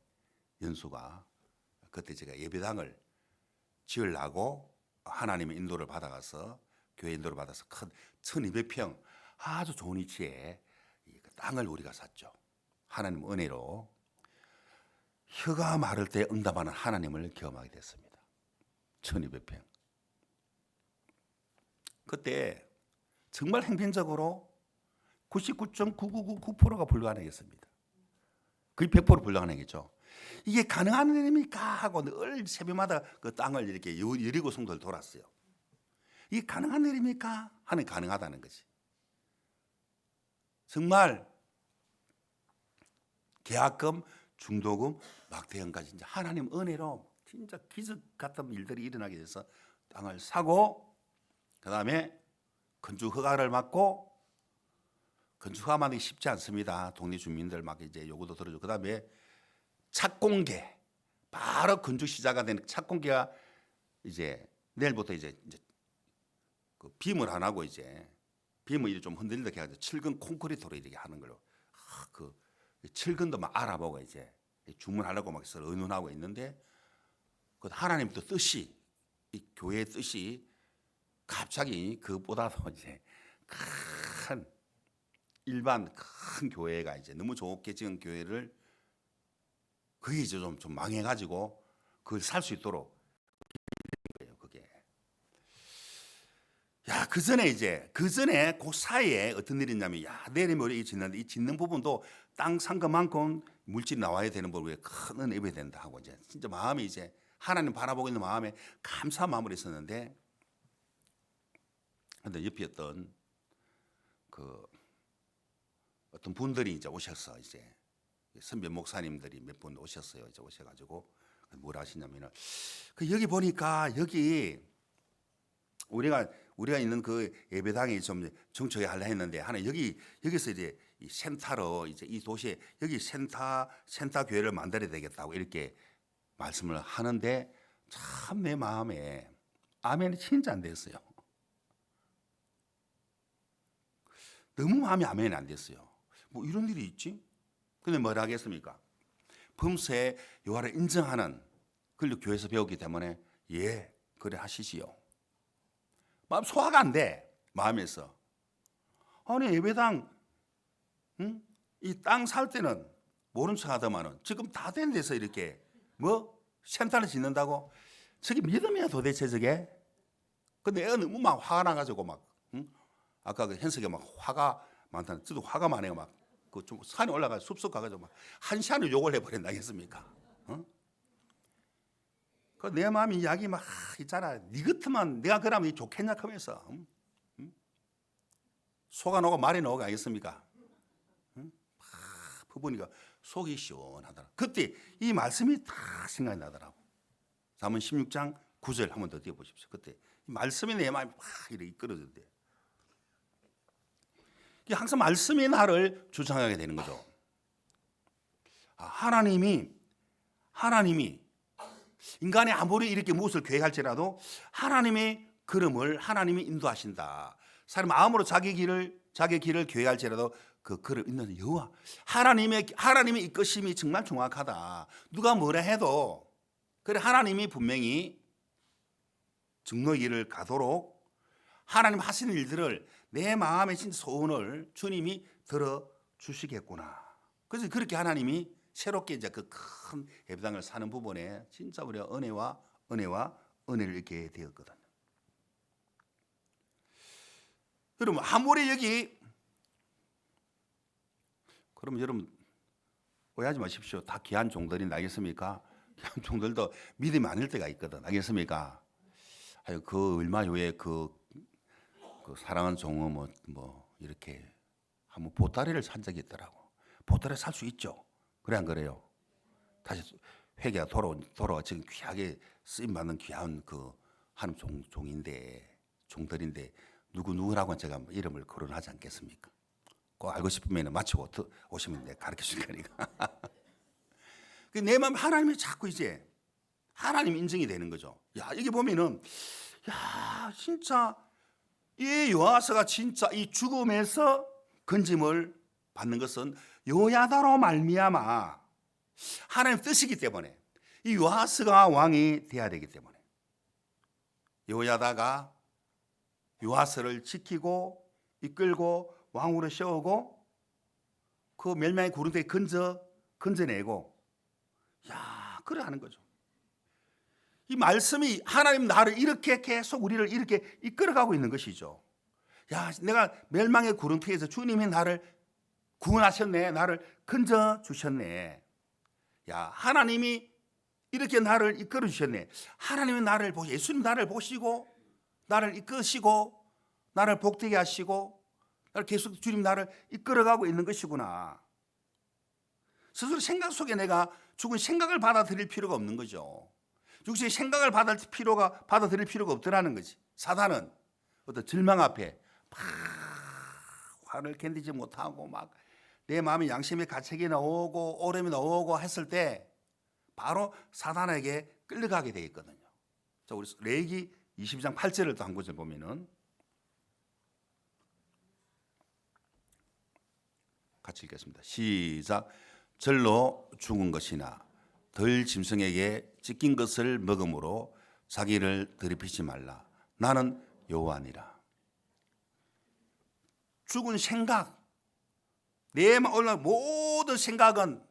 연수가 그때 제가 예배당을 지으려고 하나님의 인도를 받아가서 교회 인도를 받아서 큰 1200평 아주 좋은 위치에 땅을 우리가 샀죠. 하나님 은혜로 혀가 마를 때 응답하는 하나님을 경험하게 됐습니다. 1200평. 그때 정말 행편적으로 99.9999%가 불가능했습니다. 거의 100% 불가능했죠. 이게 가능한 일입니까? 하고 늘 새벽마다 그 땅을 이렇게 여리고 성도를 돌았어요. 이게 가능한 일입니까? 하는 가능하다는 거지. 정말 계약금, 중도금, 막대금까지 이제 하나님 은혜로 진짜 기적 같은 일들이 일어나게 돼서 땅을 사고 그다음에 건축 허가를 받고 건축 허가 받기 쉽지 않습니다. 동네 주민들 막 이제 요구도 들어주고 그다음에 착공계 바로 건축 시작가 되는 착공계가 이제 내일부터 이제 그 빔을 안 하고 이제 빔을 좀 흔들리게 해가지고 철근 콘크리트로 이렇게 하는 걸로 그 철근도 막 알아보고 이제 주문하려고 막 의논하고 있는데 그 하나님도 뜻이 이 교회의 뜻이 갑자기 그보다도 이제 큰 일반 큰 교회가 이제 너무 좋게 지은 교회를 그게 이제 좀 망해가지고 그걸 살 수 있도록 그게 야 그 전에 그 사이에 어떤 일이 있냐면 야 내리면 이 짓는데 이 짓는 부분도 땅 산 것만큼 물질이 나와야 되는 법에 큰 은혜가 된다 하고 이제 진짜 마음이 이제 하나님 바라보고 있는 마음에 감사한 마음으로 있었는데 근데 옆에 어떤 분들이 이제 오셔서 이제 선배 목사님들이 몇 분 오셨어요. 이제 오셔가지고 뭘 하시냐면은 여기 보니까 여기 우리가 있는 그 예배당이 좀 정초에 하려 했는데 하나 여기서 이제 이 센터로 이제 이 도시에 여기 센터 교회를 만들어야 되겠다고 이렇게 말씀을 하는데 참 내 마음에 아멘이 진짜 안 됐어요. 너무 마음이 아멘이 안 됐어요. 뭐 이런 일이 있지? 근데 뭘 하겠습니까? 범사에 여호와를 인정하는 그걸 교회에서 배웠기 때문에 예 그래 하시지요. 마음 소화가 안 돼. 마음에서. 아니 예배당 이 땅 살 때는 모른 척 하더만은 지금 다 된 데서 이렇게 뭐 센터를 짓는다고 저게 믿음이야 도대체 저게? 근데 애가 너무 막 화가 나가지고 막 아까 그 현석이 막 화가 많다는 저도 화가 많아요. 막 그 좀 산에 올라가 숲속 가가지고 막 한 시간을 욕을 해버린다겠습니까? 그 내 마음이 이야기 막 있잖아. 네 같으면 내가 그러면 좋겠냐 하면서 속아 녹고 말이 녹고 아니겠습니까? 부부니까 속이 시원하더라. 그때 이 말씀이 다 생각이 나더라고. 잠언 16장 9절 한번 더 띄워보십시오. 그때 이 말씀이 내 마음이 막 이렇게 이끌어진대. 항상 말씀이 나를 주장하게 되는 거죠. 하나님이 인간이 아무리 이렇게 무엇을 계획할지라도 하나님의 걸음을 하나님이 인도하신다. 사람 마음으로 자기 길을 계획할지라도 그 글을 읽는 여호와 하나님의 이끄심이 정말 정확하다. 누가 뭐라 해도 그래 하나님이 분명히 증거의 길을 가도록 하나님 하시는 일들을 내 마음의 진짜 소원을 주님이 들어 주시겠구나. 그래서 그렇게 하나님이 새롭게 이제 그 큰 예배당을 사는 부분에 진짜 우리가 은혜를 얻게 되었거든요. 여러분 아무리 여기 그럼 여러분 오해하지 마십시오. 다 귀한 종들이 알겠습니까? 귀한 종들도 믿음이 아닐 때가 있거든. 알겠습니까? 아유 그 얼마 후에 그 사랑하는 종은 뭐 이렇게 한번 보따리를 산 적이 있더라고. 보따리 살 수 있죠. 그래 안 그래요? 다시 회개가 돌아와 지금 귀하게 쓰임 받는 귀한 그 하나님 종들인데 누구라고 제가 이름을 거론하지 않겠습니까? 꼭 알고 싶으면 마치고 오시면 내가 가르쳐 줄 거니까. 내 마음 하나님이 자꾸 이제 하나님 인정이 되는 거죠. 야 여기 보면은 야 진짜 이 요아스가 진짜 이 죽음에서 건짐을 받는 것은 요야다로 말미암아 하나님 뜻이기 때문에 이 요아스가 왕이 돼야 되기 때문에 요야다가 요아스를 지키고 이끌고 왕으로 세우고 그 멸망의 구름대에 건져내고 야 그래 하는 거죠. 이 말씀이 하나님 나를 이렇게 계속 우리를 이렇게 이끌어가고 있는 것이죠. 야 내가 멸망의 구름대에서 주님이 나를 구원하셨네. 나를 건져 주셨네. 야 하나님이 이렇게 나를 이끌어 주셨네. 하나님이 나를 보시고 예수님 나를 보시고 나를 이끄시고 나를 복되게 하시고 나를 계속 주님 나를 이끌어가고 있는 것이구나. 스스로 생각 속에 내가 죽은 생각을 받아들일 필요가 없는 거죠. 육신의 생각을 받아들일 필요가 없더라는 거지. 사단은 어떤 절망 앞에 막 화를 견디지 못하고 막 내 마음의 양심의 가책이 나오고 오름이 나오고 했을 때 바로 사단에게 끌려가게 되어 있거든요. 자, 우리 레위기 22장 8절을 또 한 구절 보면은 같이 읽겠습니다. 시작. 절로 죽은 것이나 덜 짐승에게 찢긴 것을 먹음으로 자기를 더럽히지 말라. 나는 여호와니라. 죽은 생각, 내 모든 생각은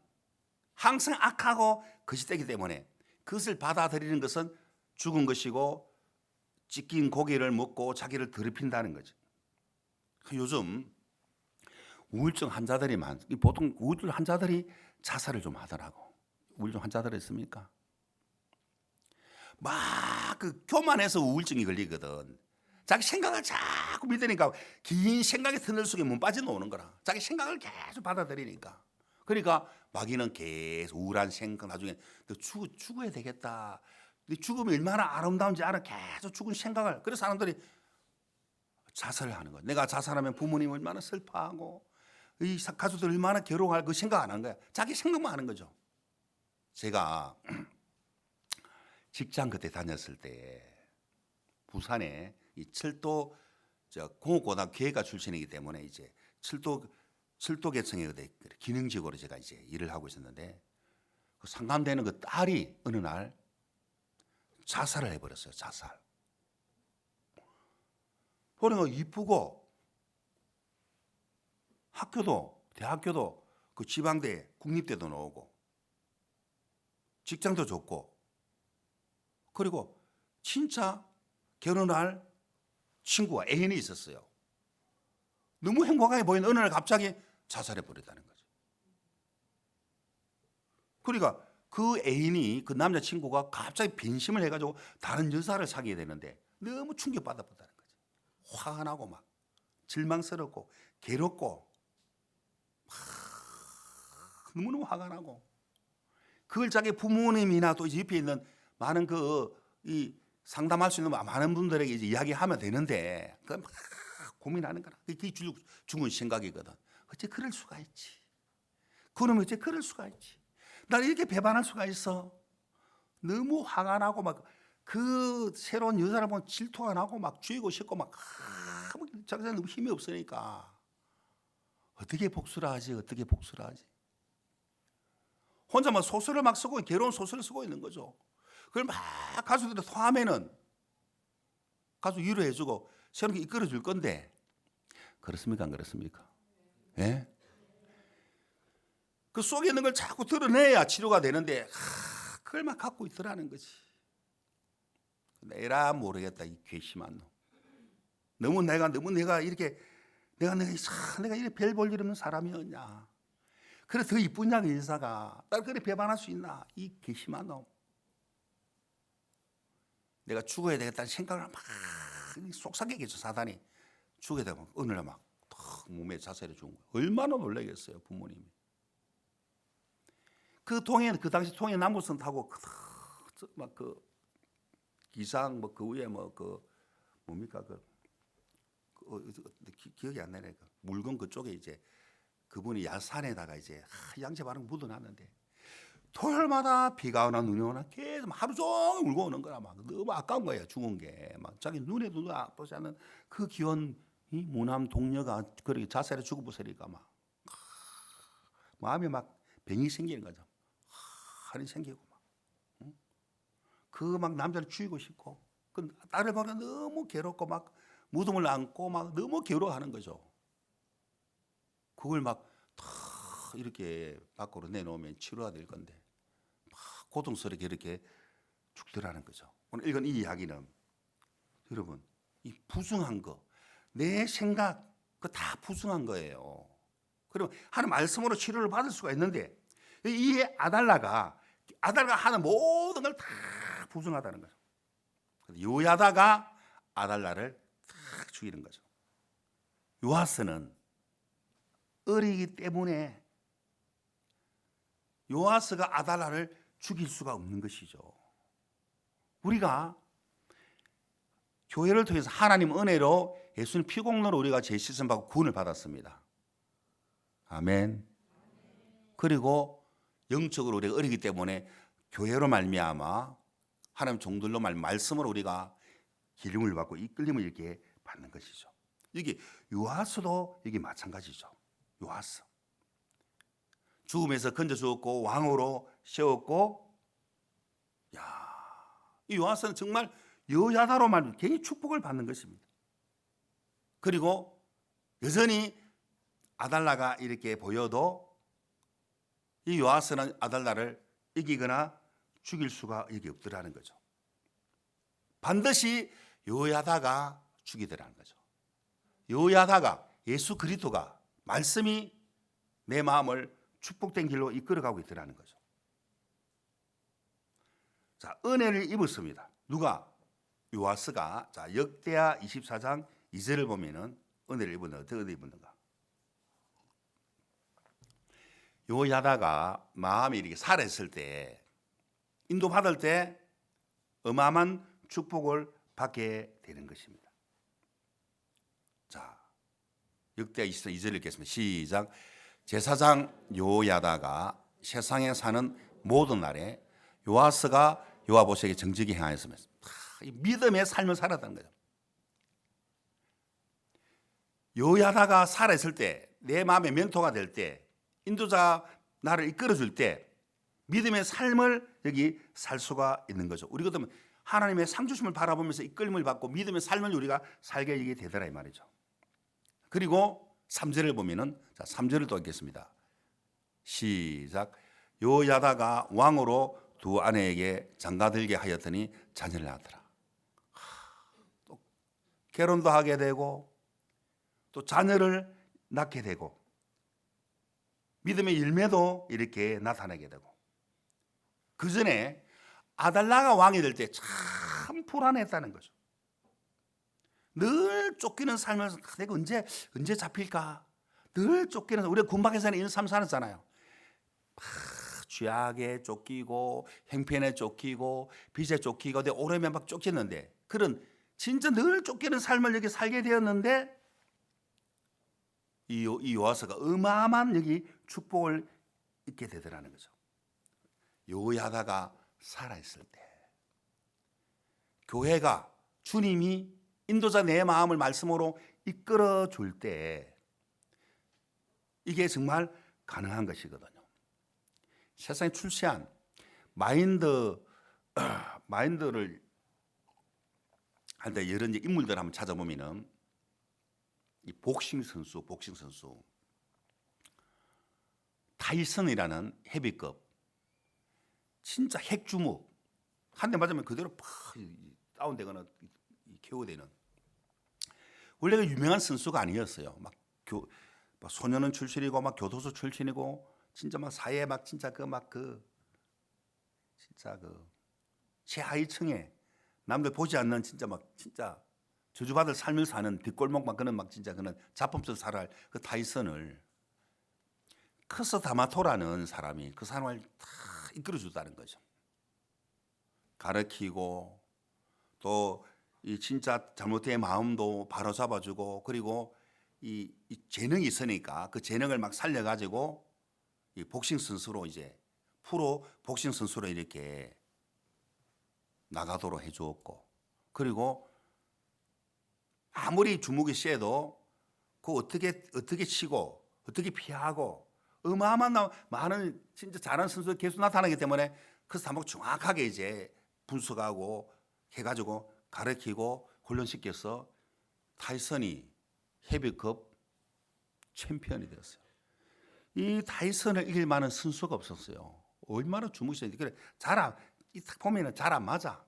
항상 악하고 거짓되기 때문에 그것을 받아들이는 것은 죽은 것이고 찢긴 고기를 먹고 자기를 더럽힌다는 거죠. 요즘 우울증 환자들이 보통 우울증 환자들이 자살을 좀 하더라고. 우울증 환자들 있습니까? 막 그 교만해서 우울증이 걸리거든. 자기 생각을 자꾸 믿으니까 긴 생각의 터널 속에 못 빠져나오는 거라. 자기 생각을 계속 받아들이니까. 그러니까 마귀는 계속 우울한 생각, 나중에 너 죽어야 되겠다. 네 죽음이 얼마나 아름다운지 알아. 계속 죽은 생각을. 그래서 사람들이 자살을 하는 거야. 내가 자살하면 부모님 얼마나 슬퍼하고 이 가족들 얼마나 괴로워할 그 생각 안 하는 거야. 자기 생각만 하는 거죠. 제가 직장 그때 다녔을 때 부산에 이 철도 공업고등학교 기계과 출신이기 때문에 이제 철도 계층의 기능직으로 제가 이제 일을 하고 있었는데 그 상감되는 그 딸이 어느 날 자살을 해버렸어요. 자살. 보니까 이쁘고 대학교도 그 지방대 국립대도 나오고 직장도 좋고 그리고 진짜 결혼할 친구가 애인이 있었어요. 너무 행복하게 보이는 어느 날 갑자기 자살해 버렸다는 거죠. 그러니까 그 애인이 그 남자친구가 갑자기 변심을 해가지고 다른 여자를 사귀게 되는데 너무 충격받았다는 거죠. 화가 나고 막 절망스럽고 괴롭고 너무너무 화가 나고 그걸 자기 부모님이나 또 옆에 있는 많은 이 상담할 수 있는 많은 분들에게 이제 이야기하면 되는데 그걸 막 고민하는 거라. 그게 죽은 생각이거든. 어째 그럴 수가 있지. 그러면 어째 그럴 수가 있지. 날 이렇게 배반할 수가 있어. 너무 화가 나고 막 그 새로운 여자를 보면 질투가 나고 막 죽이고 싶고 막 자기가 너무 힘이 없으니까 어떻게 복수를 하지? 어떻게 복수를 하지? 혼자 막 소설을 막 쓰고 괴로운 소설을 쓰고 있는 거죠. 그걸 막 가수들이 토하면은 가수 위로해주고 새롭게 이끌어줄 건데 그렇습니까? 안 그렇습니까? 예? 그 속에 있는 걸 자꾸 드러내야 치료가 되는데 그걸 막 갖고 있더라는 거지. 에라 모르겠다 이 괘씸한 놈. 너무 내가 이렇게 내가 이렇게 별 볼 일 없는 사람이었냐. 그래 더 이쁘냐 그 여자가. 딸 그래 배반할 수 있나 이 괘씸한 놈. 내가 죽어야 되겠다는 생각을 막 속삭이겠죠. 사단이 죽어야 되면 어느 날 막 몸에 자살해 죽은 거예요. 얼마나 놀라겠어요 부모님이. 그 당시 통에 남부선 타고 막 그 기상 뭐 그 위에 뭐 그 뭡니까 기억이 안 나네. 물건 그쪽에 이제 그분이 야산에다가 이제 양재 바람 묻어놨는데 토요일마다 비가 오나 눈이 오나 계속 하루 종일 울고 오는 거라 막 너무 아까운 거예요. 죽은 게 막 자기 눈에도 눈 아프지 않은 그 귀한 이 무남 동료가 그렇게 자살해 죽어버리니까 막 마음에 막 병이 생기는 거죠. 한이 생기고 막 그 막 남자를 죽이고 싶고 그 딸을 보면 너무 괴롭고 막 무덤을 안고 막 너무 괴로워하는 거죠. 그걸 막 이렇게 밖으로 내놓으면 치료가 될 건데 막 고통스럽게 이렇게 죽더라는 거죠. 오늘 읽은 이 이야기는 여러분 이 부정한 거, 내 생각 그 다 부정한 거예요. 그리고 하나님 말씀으로 치료를 받을 수가 있는데 이 아달라가 하는 모든 걸 다 부정하다는 거죠. 요야다가 아달라를 딱 죽이는 거죠. 요아스는 어리기 때문에 요아스가 아달라를 죽일 수가 없는 것이죠. 우리가 교회를 통해서 하나님 은혜로 예수님 피공로로 우리가 죄씻음 받고 구원을 받았습니다. 아멘. 그리고 영적으로 우리가 어리기 때문에 교회로 말미암아 하나님 종들로 말씀으로 우리가 기름을 받고 이끌림을 이렇게 받는 것이죠. 이게 요아스도 이게 마찬가지죠. 요아스 죽음에서 건져 주었고 왕으로 세웠고, 이 요아스는 정말 여야다로 말하면 굉장히 축복을 받는 것입니다. 그리고 여전히 아달라가 이렇게 보여도 이 요아스는 아달라를 이기거나 죽일 수가 이게 없더라는 거죠. 반드시 요야다가 죽이더라는 거죠. 요야다가 예수 그리스도가 말씀이 내 마음을 축복된 길로 이끌어가고 있더라는 거죠. 자, 은혜를 입었습니다. 누가? 요아스가. 자, 역대하 24장 2절을 보면은 은혜를 입었는가? 어떻게 은혜 입었는가? 요야다가 마음이 이렇게 살아있을 때, 인도받을 때 어마어마한 축복을 받게 되는 것입니다. 자, 역대하 24장 2절을 읽겠습니다. 시작. 제사장 요야다가 세상에 사는 모든 날에 요아스가 요아보스에게 정직히 행하였으며, 믿음의 삶을 살았다는 거죠. 요야다가 살아있을 때, 내 마음의 멘토가 될 때, 인도자 나를 이끌어줄 때 믿음의 삶을 여기 살 수가 있는 거죠. 우리 그러면 하나님의 상주심을 바라보면서 이끌림을 받고 믿음의 삶을 우리가 살게 이게 되더라 이 말이죠. 그리고 3절을 보면은, 자, 3절을 또 읽겠습니다. 시작. 요야다가 왕으로 두 아내에게 장가들게 하였더니 자녀를 낳았더라. 또 결혼도 하게 되고 또 자녀를 낳게 되고 믿음의 열매도 이렇게 나타나게 되고, 그 전에 아달라가 왕이 될 때 참 불안했다는 거죠. 늘 쫓기는 삶을 내가 언제 잡힐까? 늘 쫓기는, 우리가 군박에서는 이런 삶 살았잖아요. 죄악에 쫓기고 행편에 쫓기고 빚에 쫓기고 내 오래면 막 쫓겼는데, 그런 진짜 늘 쫓기는 삶을 여기 살게 되었는데 이 요아스가 어마어마한 여기 축복을 잊게 되더라는 거죠. 요야다가 살아있을 때, 교회가 주님이 인도자 내 마음을 말씀으로 이끌어 줄 때, 이게 정말 가능한 것이거든요. 세상에 출세한 마인드를 할 때 여러 이제 인물들 한번 찾아보면은 이 복싱 선수 타이슨이라는 헤비급 진짜 핵주먹 한 대 맞으면 그대로 팍 다운되거나 KO되는 원래가 유명한 선수가 아니었어요. 막 소년원 출신이고 막 교도소 출신이고 진짜 막 사회 막 진짜 진짜 최하위층에 남들 보지 않는 진짜 저주받을 삶을 사는 뒷골목 막 그런 막 진짜 그런 자범죄 살할 그 타이슨을 크스다마토라는 사람이 그 사람을 다 이끌어줬다는 거죠. 가르치고 또 이 진짜 잘못된 마음도 바로 잡아주고 그리고 이 재능이 있으니까 그 재능을 막 살려가지고 이 복싱 선수로 이제 프로 복싱 선수로 이렇게 나가도록 해주었고 그리고 아무리 주먹이 세도 그 어떻게 치고 어떻게 피하고 어마어마한 많은 진짜 잘하는 선수가 계속 나타나기 때문에 그래서 한번 정확하게 이제 분석하고 해가지고 가르치고 훈련시켜서 타이슨이 헤비급 챔피언이 되었어요. 이 타이슨을 이길 만한 선수가 없었어요. 얼마나 주먹이 세는지. 그래 딱 보면은 잘 안 맞아.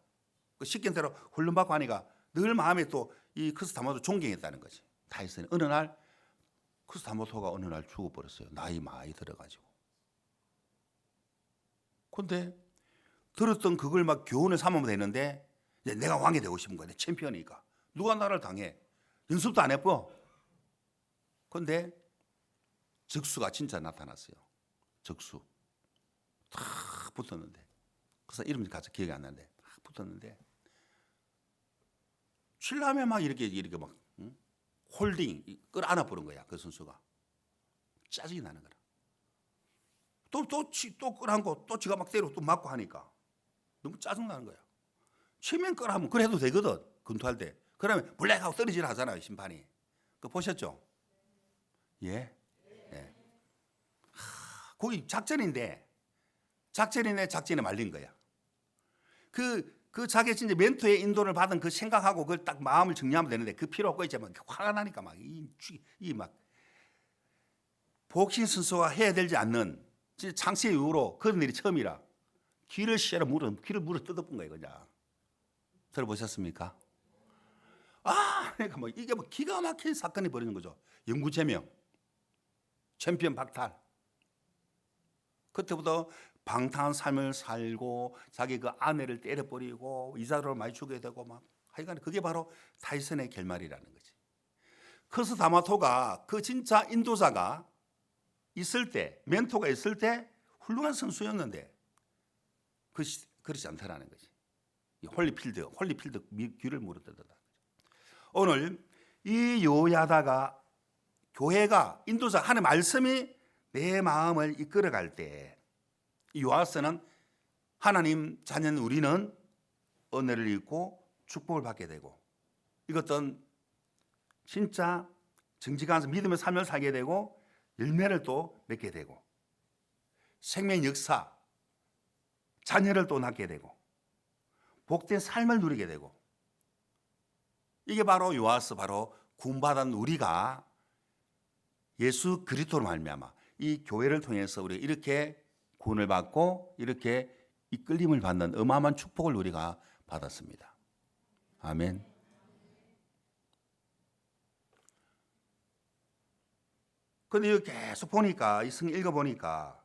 그 시킨 대로 훈련받고 하니까 늘 마음에 또 이 크스타마토 존경했다는 거지. 타이슨이 어느 날 크스타마토가 어느 날 죽어버렸어요. 나이 많이 들어가지고. 근데 들었던 그걸 막 교훈을 삼으면 되는데 이제 내가 왕이 되고 싶은 거야. 내 챔피언이니까. 누가 나를 당해. 연습도 안 해보. 근데 적수가 진짜 나타났어요. 적수. 다 붙었는데. 그래서 이름이 가서 기억이 안 나는데 다 붙었는데 칠라면 막 이렇게 막 홀딩 끌어안아 버린 거야. 그 선수가. 짜증이 나는 거라. 또 끌어안고 또 지가 막 때리고 또 맞고 하니까 너무 짜증 나는 거야. 치면 끌어하면 그래도 되거든. 금투할 때. 그러면 블랙하고 떨어지라 하잖아요. 심판이. 그거 보셨죠? 예. 네. 거기 작전에 말린 거야. 그 자기 진짜 멘토의 인도를 받은 그 생각하고 그걸 딱 마음을 정리하면 되는데 그 필요 없고 이제 막 화가 나니까 막 복싱 선수가 해야 되지 않는 진짜 창세 이후로 그런 일이 처음이라 귀를 물어 뜯어본 거예요, 그냥. 들어보셨습니까? 그러니까 이게 기가 막힌 사건이 벌어진 거죠. 영구제명, 챔피언 박탈. 그때부터 방탕한 삶을 살고 자기 그 아내를 때려버리고 이자를 많이 주게 되고 막 하여간 그게 바로 타이슨의 결말이라는 거지. 크스다마토가 그 진짜 인도자가 있을 때, 멘토가 있을 때 훌륭한 선수였는데 그렇지 않다라는 거지. 홀리필드 귀를 물어뜯었다. 오늘 이 요야다가 교회가 인도자 하나님 말씀이 내 마음을 이끌어갈 때 이 요하스는 하나님 자녀인 우리는 은혜를 입고 축복을 받게 되고 이것은 진짜 정직한 믿음의 삶을 살게 되고 열매를 또 맺게 되고 생명 역사 자녀를 또 낳게 되고 복된 삶을 누리게 되고 이게 바로 요하스 바로 구원받은 우리가 예수 그리스도로 말미암아 이 교회를 통해서 우리 이렇게 구원을 받고 이렇게 이끌림을 받는 어마어마한 축복을 우리가 받았습니다. 아멘. 근데 이거 계속 보니까 이 성경 읽어보니까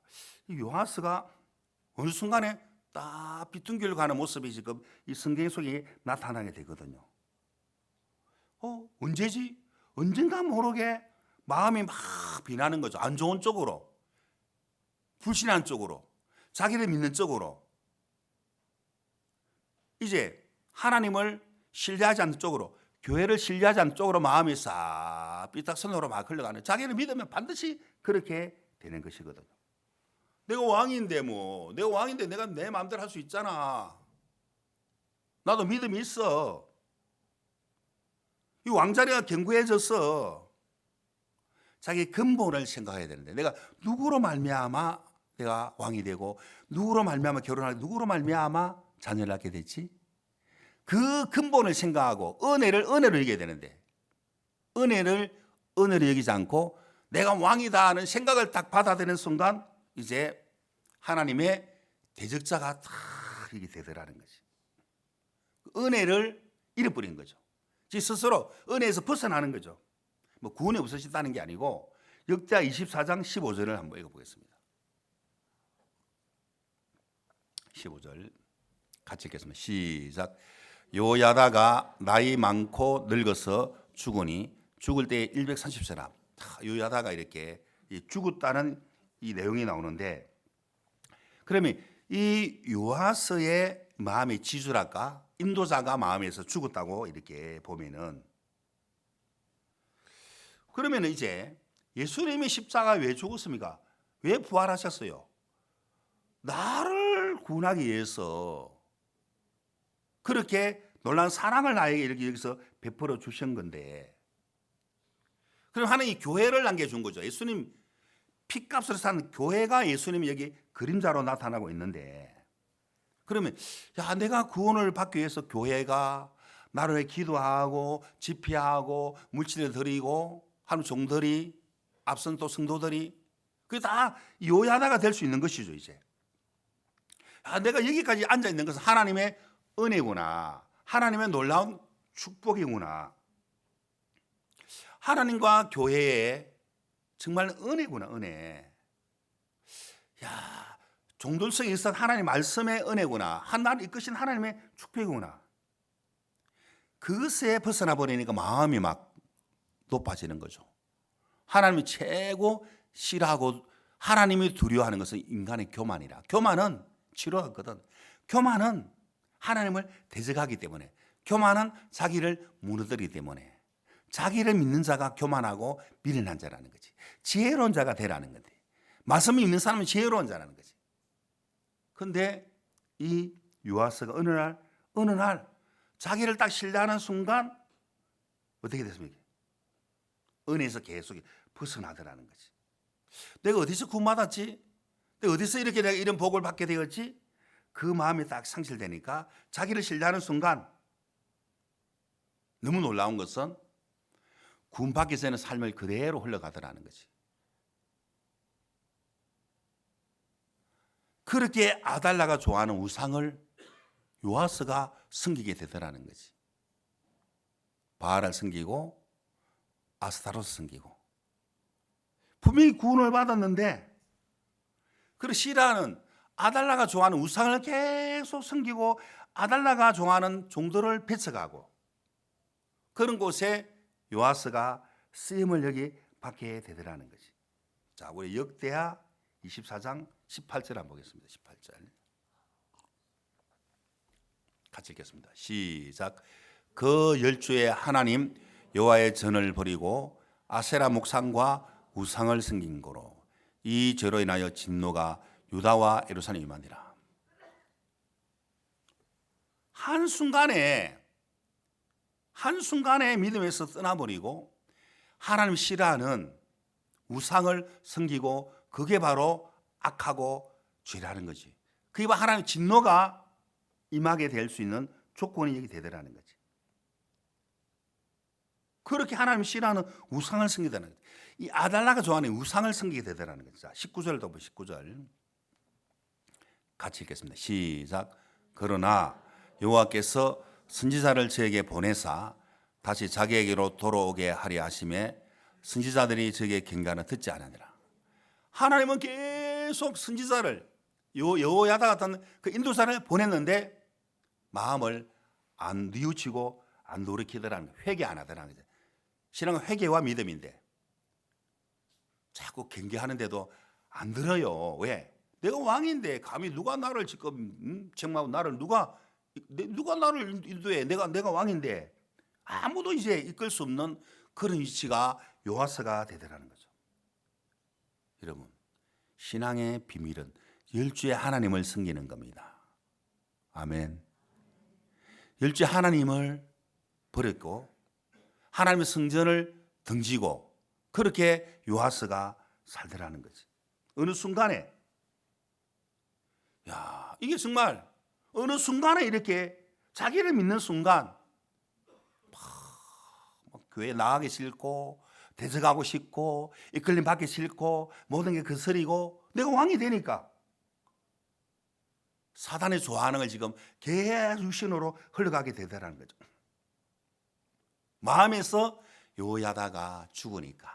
이 요하스가 어느 순간에 딱 비tun결로 가는 모습이 지금 이 성경 속에 나타나게 되거든요. 언제지? 언젠가 모르게 마음이 막 비나는 거죠. 안 좋은 쪽으로, 불신한 쪽으로, 자기를 믿는 쪽으로. 이제 하나님을 신뢰하지 않는 쪽으로, 교회를 신뢰하지 않는 쪽으로 마음이 싹 삐딱선으로 막 흘러가는, 자기를 믿으면 반드시 그렇게 되는 것이거든요. 내가 왕인데 내가 내 마음대로 할 수 있잖아. 나도 믿음이 있어. 이 왕자리가 견고해졌어. 자기 근본을 생각해야 되는데, 내가 누구로 말미암아 내가 왕이 되고, 누구로 말미암아 결혼하고, 누구로 말미암아 자녀를 낳게 됐지? 그 근본을 생각하고 은혜를 은혜로 여겨야 되는데, 은혜를 은혜로 여기지 않고 내가 왕이다 하는 생각을 딱 받아들이는 순간 이제 하나님의 대적자가 다 이게 되더라는 거지. 은혜를 잃어버린 거죠. 지 스스로 은혜에서 벗어나는 거죠. 뭐 구원이 없으시다는 게 아니고, 역대하 24장 15절을 한번 읽어보겠습니다. 15절 같이 읽겠습니다. 시작. 요야다가 나이 많고 늙어서 죽으니 죽을 때 130세라. 요야다가 이렇게 죽었다는 이 내용이 나오는데, 그러면 이 요아스의 마음의 지주랄까, 인도자가 마음에서 죽었다고 이렇게 보면은, 그러면 이제 예수님이 십자가 왜 죽었습니까? 왜 부활하셨어요? 나를 구원하기 위해서 그렇게 놀라운 사랑을 나에게 이렇게 여기서 베풀어 주신 건데, 그럼 하나님이 교회를 남겨준 거죠. 예수님 피값으로 산 교회가 예수님이 여기 그림자로 나타나고 있는데, 그러면 야, 내가 구원을 받기 위해서 교회가 나를 위해 기도하고 집회하고 물질을 드리고 하는 종들이, 앞선 또 성도들이, 그게 다 요야다가 될 수 있는 것이죠. 이제 야, 내가 여기까지 앉아 있는 것은 하나님의 은혜구나, 하나님의 놀라운 축복이구나, 하나님과 교회의 정말 은혜구나, 은혜. 야, 종들성이 있어 하나님 말씀의 은혜구나, 하나님 이끄신 하나님의 축복이구나. 그것에 벗어나 버리니까 마음이 막 높아지는 거죠. 하나님이 최고 싫어하고 하나님이 두려워하는 것은 인간의 교만이라. 교만은 치료하거든. 교만은 하나님을 대적하기 때문에, 교만은 자기를 무너뜨리기 때문에, 자기를 믿는 자가 교만하고 미련한 자라는 거지. 지혜로운 자가 되라는 건데, 말씀을 믿는 사람은 지혜로운 자라는 거지. 그런데 이 요아스가 어느 날 자기를 딱 신뢰하는 순간 어떻게 됐습니까? 은혜에서 계속 벗어나더라는 거지. 내가 어디서 구원받았지? 내가 어디서 이렇게 내가 이런 복을 받게 되었지? 그 마음이 딱 상실되니까 자기를 신뢰하는 순간, 너무 놀라운 것은 구원받기 전에 삶을 그대로 흘러가더라는 거지. 그렇게 아달라가 좋아하는 우상을 요아스가 섬기게 되더라는 거지. 바알을 섬기고 아스타로스 섬기고, 분명히 구원을 받았는데, 그리고 시라는 아달라가 좋아하는 우상을 계속 섬기고 아달라가 좋아하는 종들을 뺏어가고, 그런 곳에 요아스가 쓰임을 여기 받게 되더라는 거지. 자, 우리 역대하 24장 18절 한번 보겠습니다. 18절 같이 읽겠습니다. 시작. 그 열주의 하나님 여호와의 전을 버리고 아세라 목상과 우상을 섬긴 거로 이 죄로 인하여 진노가 유다와 예루살렘에 임하니라. 한순간에 믿음에서 떠나버리고 하나님 싫어하는 우상을 섬기고, 그게 바로 악하고 죄라는 거지. 그게 바로 하나님 진노가 임하게 될 수 있는 조건이 여기 되더라는 거지. 그렇게 하나님 싫어하는 우상을 섬기다는 거지. 이 아달라가 좋아하는 우상을 섬기게 되더라는 거지. 19절도 보면 19절 같이 읽겠습니다. 시작. 그러나 여호와께서 선지자를 저에게 보내사 다시 자기에게로 돌아오게 하려 하심에 선지자들이 저에게 경고하나 듣지 않으니라. 하나님은 계속 선지자를, 여호야다 같은 그 인도자를 보냈는데 마음을 안 뉘우치고 안 돌이키더라는 거예요. 회개 안 하더라는 거죠. 신앙은 회개와 믿음인데 자꾸 경계하는데도 안 들어요. 왜? 내가 왕인데 감히 누가 나를 지금 책망하고 나를 누가 나를 인도해? 내가 왕인데. 아무도 이제 이끌 수 없는 그런 위치가 요아스가 되더라는 거죠. 여러분, 신앙의 비밀은 열주의 하나님을 섬기는 겁니다. 아멘. 열주의 하나님을 버렸고 하나님의 성전을 등지고 그렇게 요하스가 살더라는 거지. 어느 순간에, 야, 이게 정말 어느 순간에 이렇게 자기를 믿는 순간 교회 나가기 싫고 대적하고 싶고 이끌림 받기 싫고 모든 게 거스리고 내가 왕이 되니까 사단의 좋아하는 걸 지금 계속 신으로 흘러가게 되더라는 거죠. 마음에서 요야다가 죽으니까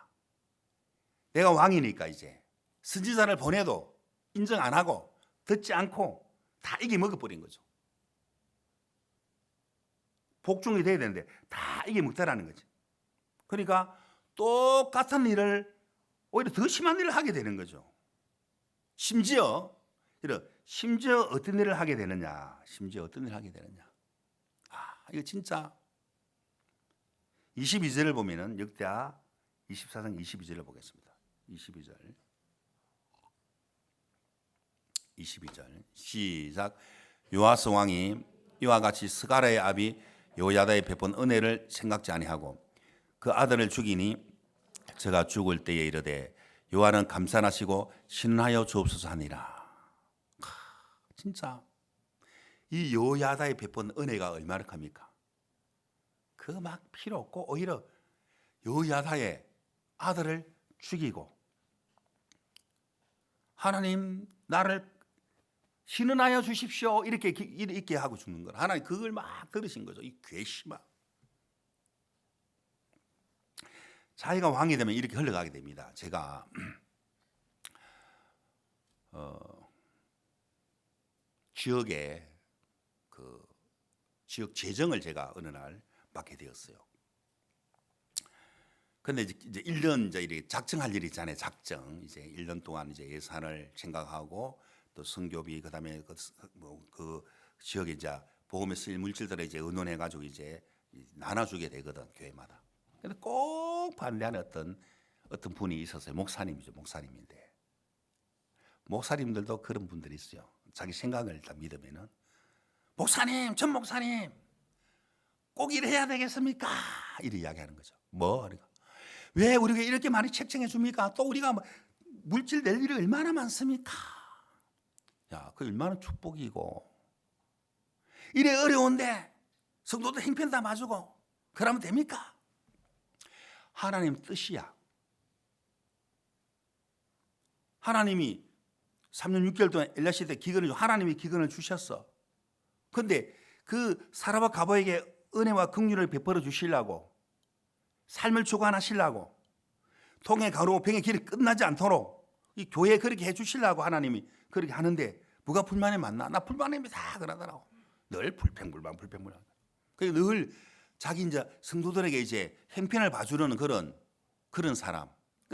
내가 왕이니까 이제 선지자를 보내도 인정 안 하고 듣지 않고 다 이겨 먹어버린 거죠. 복종이 돼야 되는데 다 이겨 먹더라는 거지. 그러니까 똑같은 일을 오히려 더 심한 일을 하게 되는 거죠. 심지어 어떤 일을 하게 되느냐. 이거 진짜 22절을 보면은 역대하 24장 22절을 보겠습니다. 22절 시작. 요아스 왕이 이와 같이 스가랴의 아비 요야다에 베푼 은혜를 생각지 아니하고 그 아들을 죽이니 저가 죽을 때에 이르되 요한은 감산하시고 신하여 주옵소서 하니라. 진짜 이 요야다에 베푼 은혜가 얼마나 큽니까? 그 막 필요 없고 오히려 요야다의 아들을 죽이고 하나님 나를 신은하여 주십시오 이렇게 하고 죽는 걸 하나님 그걸 막 들으신 거죠. 이 괘씸함. 자기가 왕이 되면 이렇게 흘러가게 됩니다. 제가 지역의 그 지역 재정을 제가 어느 날 맡게 되었어요. 근데 이제 1년 이제 이렇게 작정할 일이 있잖아요. 작정. 이제 1년 동안 이제 예산을 생각하고 또 선교비 그다음에 그 지역에 이제 복음에 쓰일 물질들을 이제 의논해 가지고 이제 나눠주게 되거든, 교회마다. 근데 꼭 반대하는 어떤 분이 있었어요. 목사님이죠. 목사님인데. 목사님들도 그런 분들이 있어요. 자기 생각을 다 믿으면은 목사님, 전 목사님 꼭 이래야 되겠습니까? 이렇게 이야기하는 거죠. 뭐? 그러니까 왜 우리가 이렇게 많이 책정해 줍니까? 또 우리가 물질 낼 일이 얼마나 많습니까? 야, 그 얼마나 축복이고. 이래 어려운데 성도들 행편 다 봐주고 그러면 됩니까? 하나님 뜻이야. 하나님이 3년 6개월 동안 엘리야 시대 하나님이 기근을 주셨어. 그런데 그 사라와 가보에게 은혜와 긍휼을 베풀어 주시려고 삶을 주관하시려고 통에 가로 병의 길이 끝나지 않도록 이 교회에 그렇게 해 주시려고 하나님이 그렇게 하는데 뭐가 불만이 많나? 나 불만입니다 그러더라고. 늘 불평불만. 그래서 늘 자기 이제 성도들에게 이제 형편을 봐주려는 그런 사람.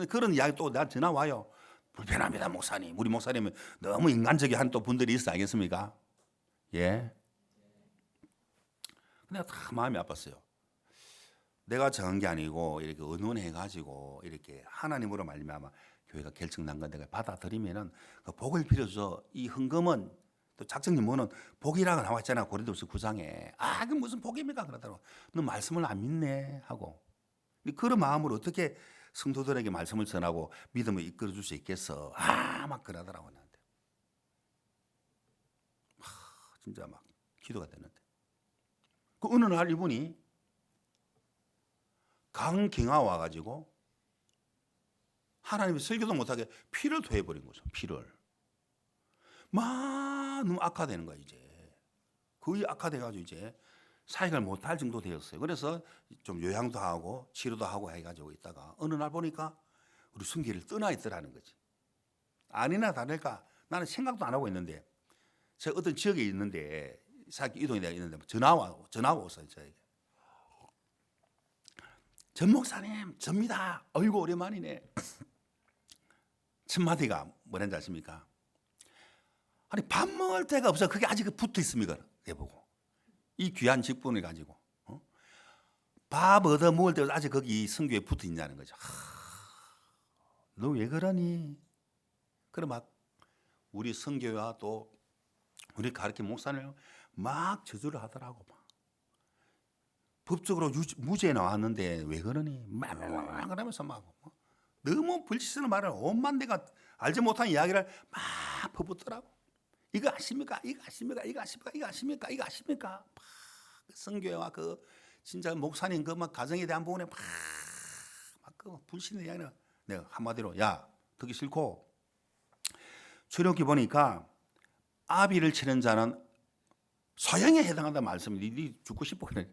그런 이야기 또 나 전화 와요. 불편합니다 목사님. 우리 목사님은 너무 인간적인 한 또 분들이 있어 알겠습니까? 예. 근데 다 마음이 아팠어요. 내가 정한 게 아니고 이렇게 의논해 가지고 이렇게 하나님으로 말미암아 교회가 결정난 건 내가 받아들이면은 그 복을 빌어줘. 이 헌금은 또 작정님 뭐는 복이라고 나와 있잖아. 고린도후서 9장에. 아, 그 무슨 복입니까? 그러더라고. 너 말씀을 안 믿네 하고. 그런 마음으로 어떻게 성도들에게 말씀을 전하고 믿음을 이끌어 줄 수 있겠어. 아, 막 그러더라고 나한테. 진짜 막 기도가 됐는데. 그 어느 날 이분이 강경화 와가지고 하나님이 설교도 못하게 피를 토해버린 거죠. 피를. 막 너무 악화되는 거야 이제. 거의 악화돼가지고 이제 사역을 못할 정도 되었어요. 그래서 좀 요양도 하고 치료도 하고 해가지고 있다가 어느 날 보니까 우리 순교를 떠나 있더라는 거지. 아니나 다를까 나는 생각도 안 하고 있는데 제가 어떤 지역에 있는데 사역 이동이 되어 있는데 전화가 왔어요. 저에게. 전 목사님 접니다. 어이구 오랜만이네. 첫 마디가 뭐라는지 아십니까? 아니 밥 먹을 데가 없어. 그게 아직 붙어 있습니까? 해보고 이 귀한 직분을 가지고 밥 얻어 먹을 때 아직 거기 성교에 붙어 있냐는 거죠. 너 왜 그러니? 그럼 막 우리 성교와 또 우리 가르친 목사를 막 저주를 하더라고. 막. 법적으로 무죄 나왔는데 왜 그러니? 막 그러면서 막 너무 불치스러운 말을 온만 내가 알지 못한 이야기를 막 퍼붓더라고. 이거 아십니까? 이거 아십니까? 이거 아십니까? 이거 아십니까? 이거 아십니까? 막 성교회와 그 진짜 목사님 그 막 가정에 대한 부분에 막그 불신의 이야기는 내가 한마디로 야 듣기 싫고, 출애굽기 보니까 아비를 치는 자는 소형에 해당한다 말씀이 네 죽고 싶어 그래.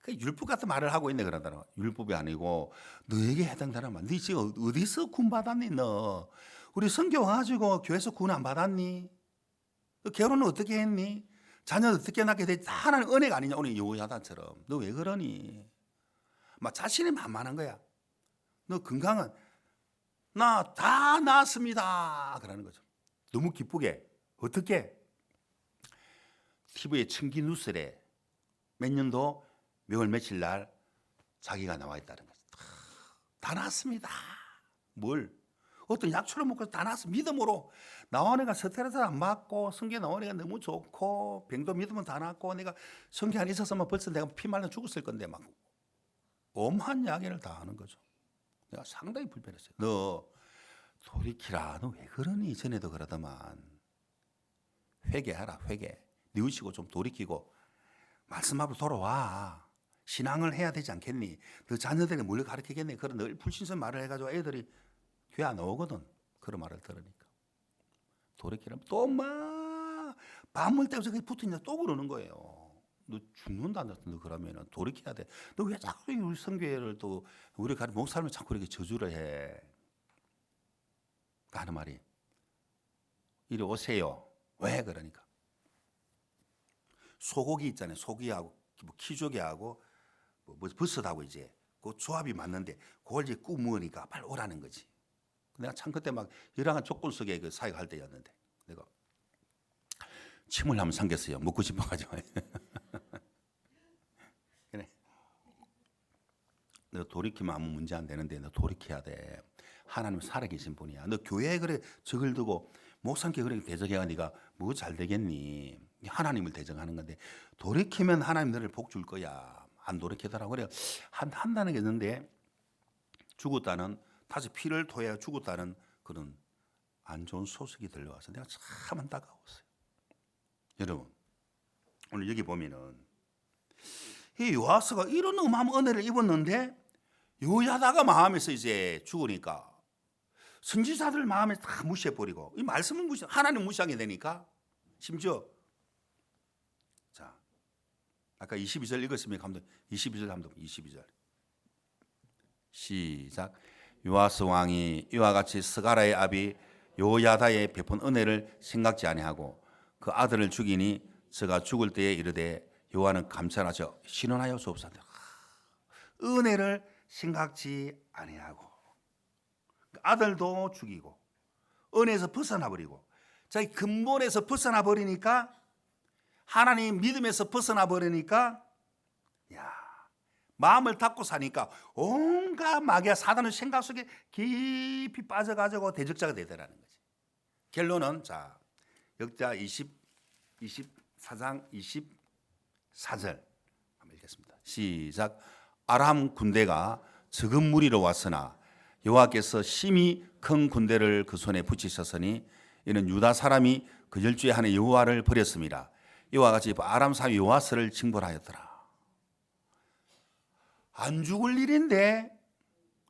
그 율법 같은 말을 하고 있네 그러더라고. 율법이 아니고 너에게 해당되는 말. 네 지금 어디서 구원 받았니 너? 우리 선교 와가지고 교회에서 구원 안 받았니? 결혼은 어떻게 했니? 자녀는 어떻게 낳게 됐지? 다 하나님 은혜가 아니냐 오늘 여호야다처럼. 너 왜 그러니? 막 자신이 만만한 거야. 너 건강은 나 다 나았습니다 그러는 거죠. 너무 기쁘게. 어떻게? TV에 청기 뉴스래 몇 년도 몇월 며칠 날 자기가 나와 있다는 거죠. 다 나았습니다. 뭘? 어떤 약초를 먹고 다 나았어. 믿음으로 나원이가 스트레스 안 받고 성경 나원이가 너무 좋고 병도 믿으면 다 낫고 내가 성경 안 있었으면 벌써 내가 피 말려 죽었을 건데 막 엄한 이야기를 다 하는 거죠. 내가 상당히 불편했어요. 너 돌이키라. 너 왜 그러니? 전에도 그러더만. 회개하라. 회개. 뉘우치고 좀 돌이키고 말씀 앞으로 돌아와. 신앙을 해야 되지 않겠니? 너 자녀들이 뭘 가르치겠니? 그런 늘 불신선 말을 해가지고 애들이 교회 안 오거든. 그런 말을 들으니까. 돌이키라면 또 막 밤물 때면서 붙으니까 또 그러는 거예요. 너 죽는다. 너 그러면 돌이켜야 돼. 너 왜 자꾸 우리 성교회를 또 우리 가는 목사님을 자꾸 이렇게 저주를 해? 하는 말이 이리 오세요. 왜 그러니까 소고기 있잖아요. 소고기하고 뭐 키조개하고 뭐 버섯하고 이제 그 조합이 맞는데 그걸 이제 구워 먹으니까 빨리 오라는 거지. 내가 참 그때 막 여러 조건 속에 그 사역할 때였는데 내가 침을 한번 삼켰어요. 먹고 싶어가지고. 그래. 너 돌이키면 아무 문제 안 되는데 너 돌이켜야 돼. 하나님 살아계신 분이야. 너 교회에 그래 적을 두고 목사님께 그래 대적해가 네가 뭐 잘 되겠니? 하나님을 대적하는 건데 돌이키면 하나님 너를 복 줄 거야. 안 돌이키더라고. 그래 한다는 게 있는데 죽었다는 다시 피를 토해 죽었다는 그런 안 좋은 소식이 들려와서 내가 참 안타까웠어요. 여러분 오늘 여기 보면은 이 요아스가 이런 어마어마한 은혜를 입었는데 요야다가 마음에서 이제 죽으니까 선지자들 마음에 다 무시해버리고 이 말씀을 하나님 무시하게 되니까 심지어 자 아까 22절 읽었으면 감독 22절 감독 22절 시작. 요아스 왕이 이와 같이 스가라의 아비 요야다의 베푼 은혜를 생각지 아니하고 그 아들을 죽이니 저가 죽을 때에 이르되 여호와는 감찰하셔 신원하여 주옵소서. 은혜를 생각지 아니하고 아들도 죽이고 은혜에서 벗어나 버리고 자기 근본에서 벗어나 버리니까 하나님 믿음에서 벗어나 버리니까 야 마음을 닫고 사니까 온갖 마귀와 사단의 생각 속에 깊이 빠져가지고 대적자가 되더라는 거지. 결론은 자 역자 24장 24절 한번 읽겠습니다. 시작. 아람 군대가 적은 무리로 왔으나 여호와께서 심히 큰 군대를 그 손에 붙이셨으니 이는 유다 사람이 그 열주에 하는 여호와를 버렸습니다. 이와 같이 아람 사람 요아스를 징벌하였더라. 안 죽을 일인데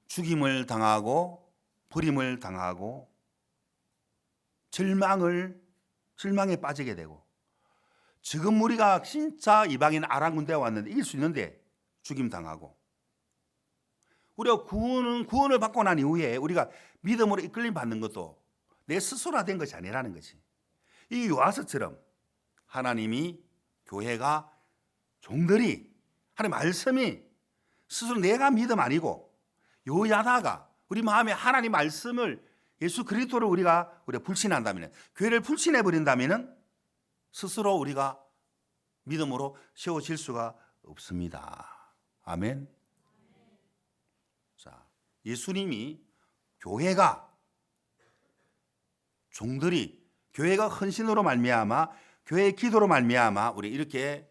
죽임을 당하고 버림을 당하고 절망에 빠지게 되고 지금 우리가 진짜 이방인 아람 군대에 왔는데 이길 수 있는데 죽임 당하고 우리가 구원을 받고 난 이후에 우리가 믿음으로 이끌림 받는 것도 내 스스로가 된 것이 아니라는 것이 이 요아스처럼 하나님이 교회가 종들이 하나님 말씀이 스스로 내가 믿음 아니고 요야다가 우리 마음에 하나님 말씀을 예수 그리스도를 우리가 불신한다면 교회를 불신해 버린다면 스스로 우리가 믿음으로 세워질 수가 없습니다. 아멘. 자, 예수님이 교회가 종들이 교회가 헌신으로 말미암아 교회의 기도로 말미암아 우리 이렇게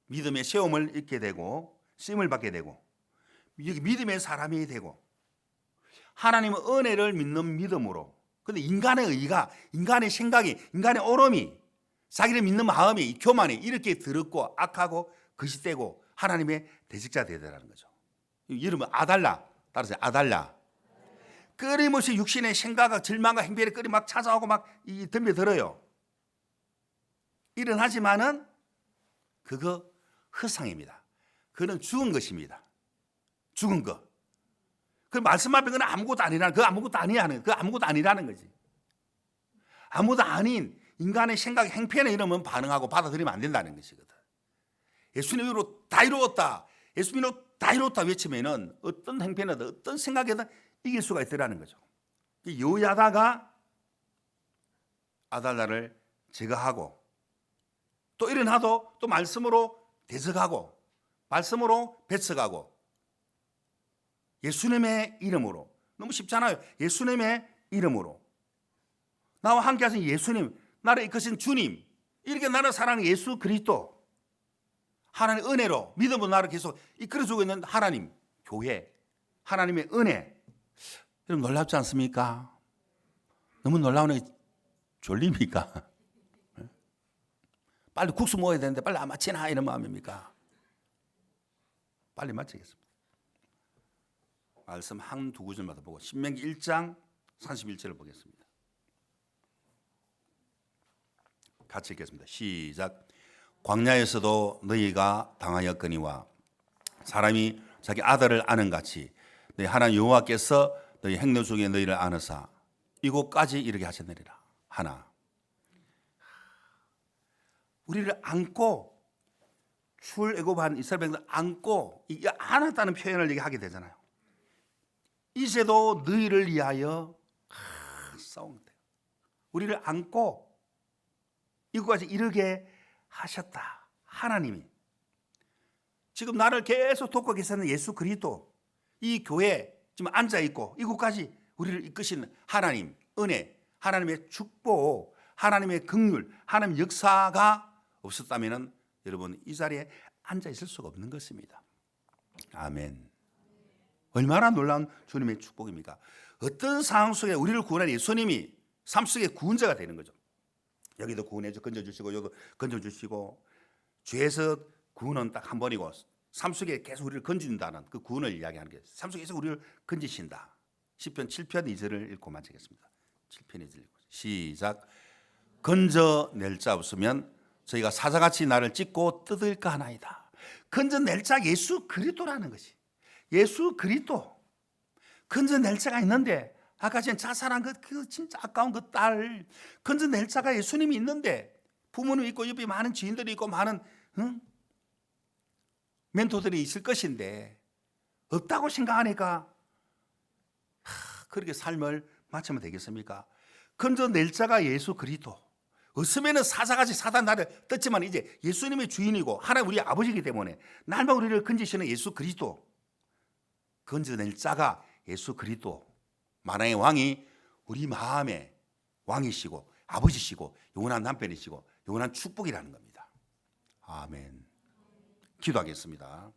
믿음의 시험을 잊게 되고 쓰임을 받게 되고 믿음의 사람이 되고 하나님의 은혜를 믿는 믿음으로. 근데 인간의 의가, 인간의 생각이, 인간의 오름이, 자기를 믿는 마음이, 이 교만이 이렇게 더럽고 악하고 거짓되고 하나님의 대적자 되더라는 거죠. 이름은 아달라. 따라서 아달라. 끊임없이 육신의 생각과 절망과 행변에 끌이 막 찾아오고 막 덤벼들어요. 일어나지만은 그거 허상입니다. 그는 죽은 것입니다. 죽은 것. 그 말씀 앞에 그건 아무것도 아니라는, 그 아무것도 아니라는, 그 아무것도 아니라는 거지. 아무것도 아닌 인간의 생각, 행편에 이러면 반응하고 받아들이면 안 된다는 것이거든. 예수님으로 다 이루었다. 예수님으로 다 이루었다 외치면은 어떤 행편이든 어떤 생각이든 이길 수가 있더라는 거죠. 여야다가 아달라를 제거하고 또 일어나도 또 말씀으로 대적하고 말씀으로 배척하고 예수님의 이름으로. 너무 쉽잖아요. 예수님의 이름으로. 나와 함께 하신 예수님, 나를 이끄신 주님, 이렇게 나를 사랑하는 예수 그리스도, 하나님의 은혜로 믿음으로 나를 계속 이끌어주고 있는 하나님, 교회, 하나님의 은혜. 여러분 놀랍지 않습니까? 너무 놀라우네. 졸립니까? 빨리 국수 먹어야 되는데 빨리 안 마치나 이런 마음입니까? 빨리 마치겠습니다. 말씀 한두 구절마다 보고 신명기 1장 31절을 보겠습니다. 같이 읽겠습니다. 시작. 광야에서도 너희가 당하였거니와 사람이 자기 아들을 아는 같이 너희 하나님 여호와께서 너희 행로 중에 너희를 아느사 이곳까지 이르게 하셨느니라. 하나, 우리를 안고 출애굽한 이스라엘 백성을 안고 안았다는 표현을 얘기하게 되잖아요. 이제도 너희를 위하여 싸운다. 우리를 안고 이곳까지 이르게 하셨다. 하나님이 지금 나를 계속 돕고 계시는 예수 그리스도, 이 교회 지금 앉아 있고 이곳까지 우리를 이끄신 하나님 은혜, 하나님의 축복, 하나님의 긍휼, 하나님의 역사가 없었다면 여러분 이 자리에 앉아 있을 수가 없는 것입니다. 아멘. 얼마나 놀라운 주님의 축복입니까? 어떤 상황 속에 우리를 구원한 예수님이 삶 속의 구원자가 되는 거죠. 여기도 구원해서 건져주시고 여기도 건져주시고, 죄에서 구원은 딱 한 번이고 삶 속에 계속 우리를 건진다는 그 구원을 이야기하는 게, 삶 속에서 우리를 건지신다. 시편 7편 2절을 읽고 마치겠습니다. 7편 2절 읽고 시작. 건져낼 자 없으면 저희가 사자같이 나를 찢고 뜯을까 하나이다. 건져낼 자 예수 그리스도라는 것이, 예수 그리스도 건져낼 자가 있는데, 아까 전에 자살한 그 진짜 아까운 그 딸 건져낼 자가 예수님이 있는데, 부모님 있고 옆에 많은 지인들이 있고 많은 멘토들이 있을 것인데 없다고 생각하니까 그렇게 삶을 마치면 되겠습니까? 건져낼 자가 예수 그리스도. 없으면 사자같이 사단 나를 떴지만 이제 예수님의 주인이고 하나님 우리 아버지이기 때문에 날마다 우리를 건지시는 예수 그리스도, 건져낼 자가 예수 그리스도, 만왕의 왕이 우리 마음의 왕이시고 아버지시고 영원한 남편이시고 영원한 축복이라는 겁니다. 아멘. 기도하겠습니다.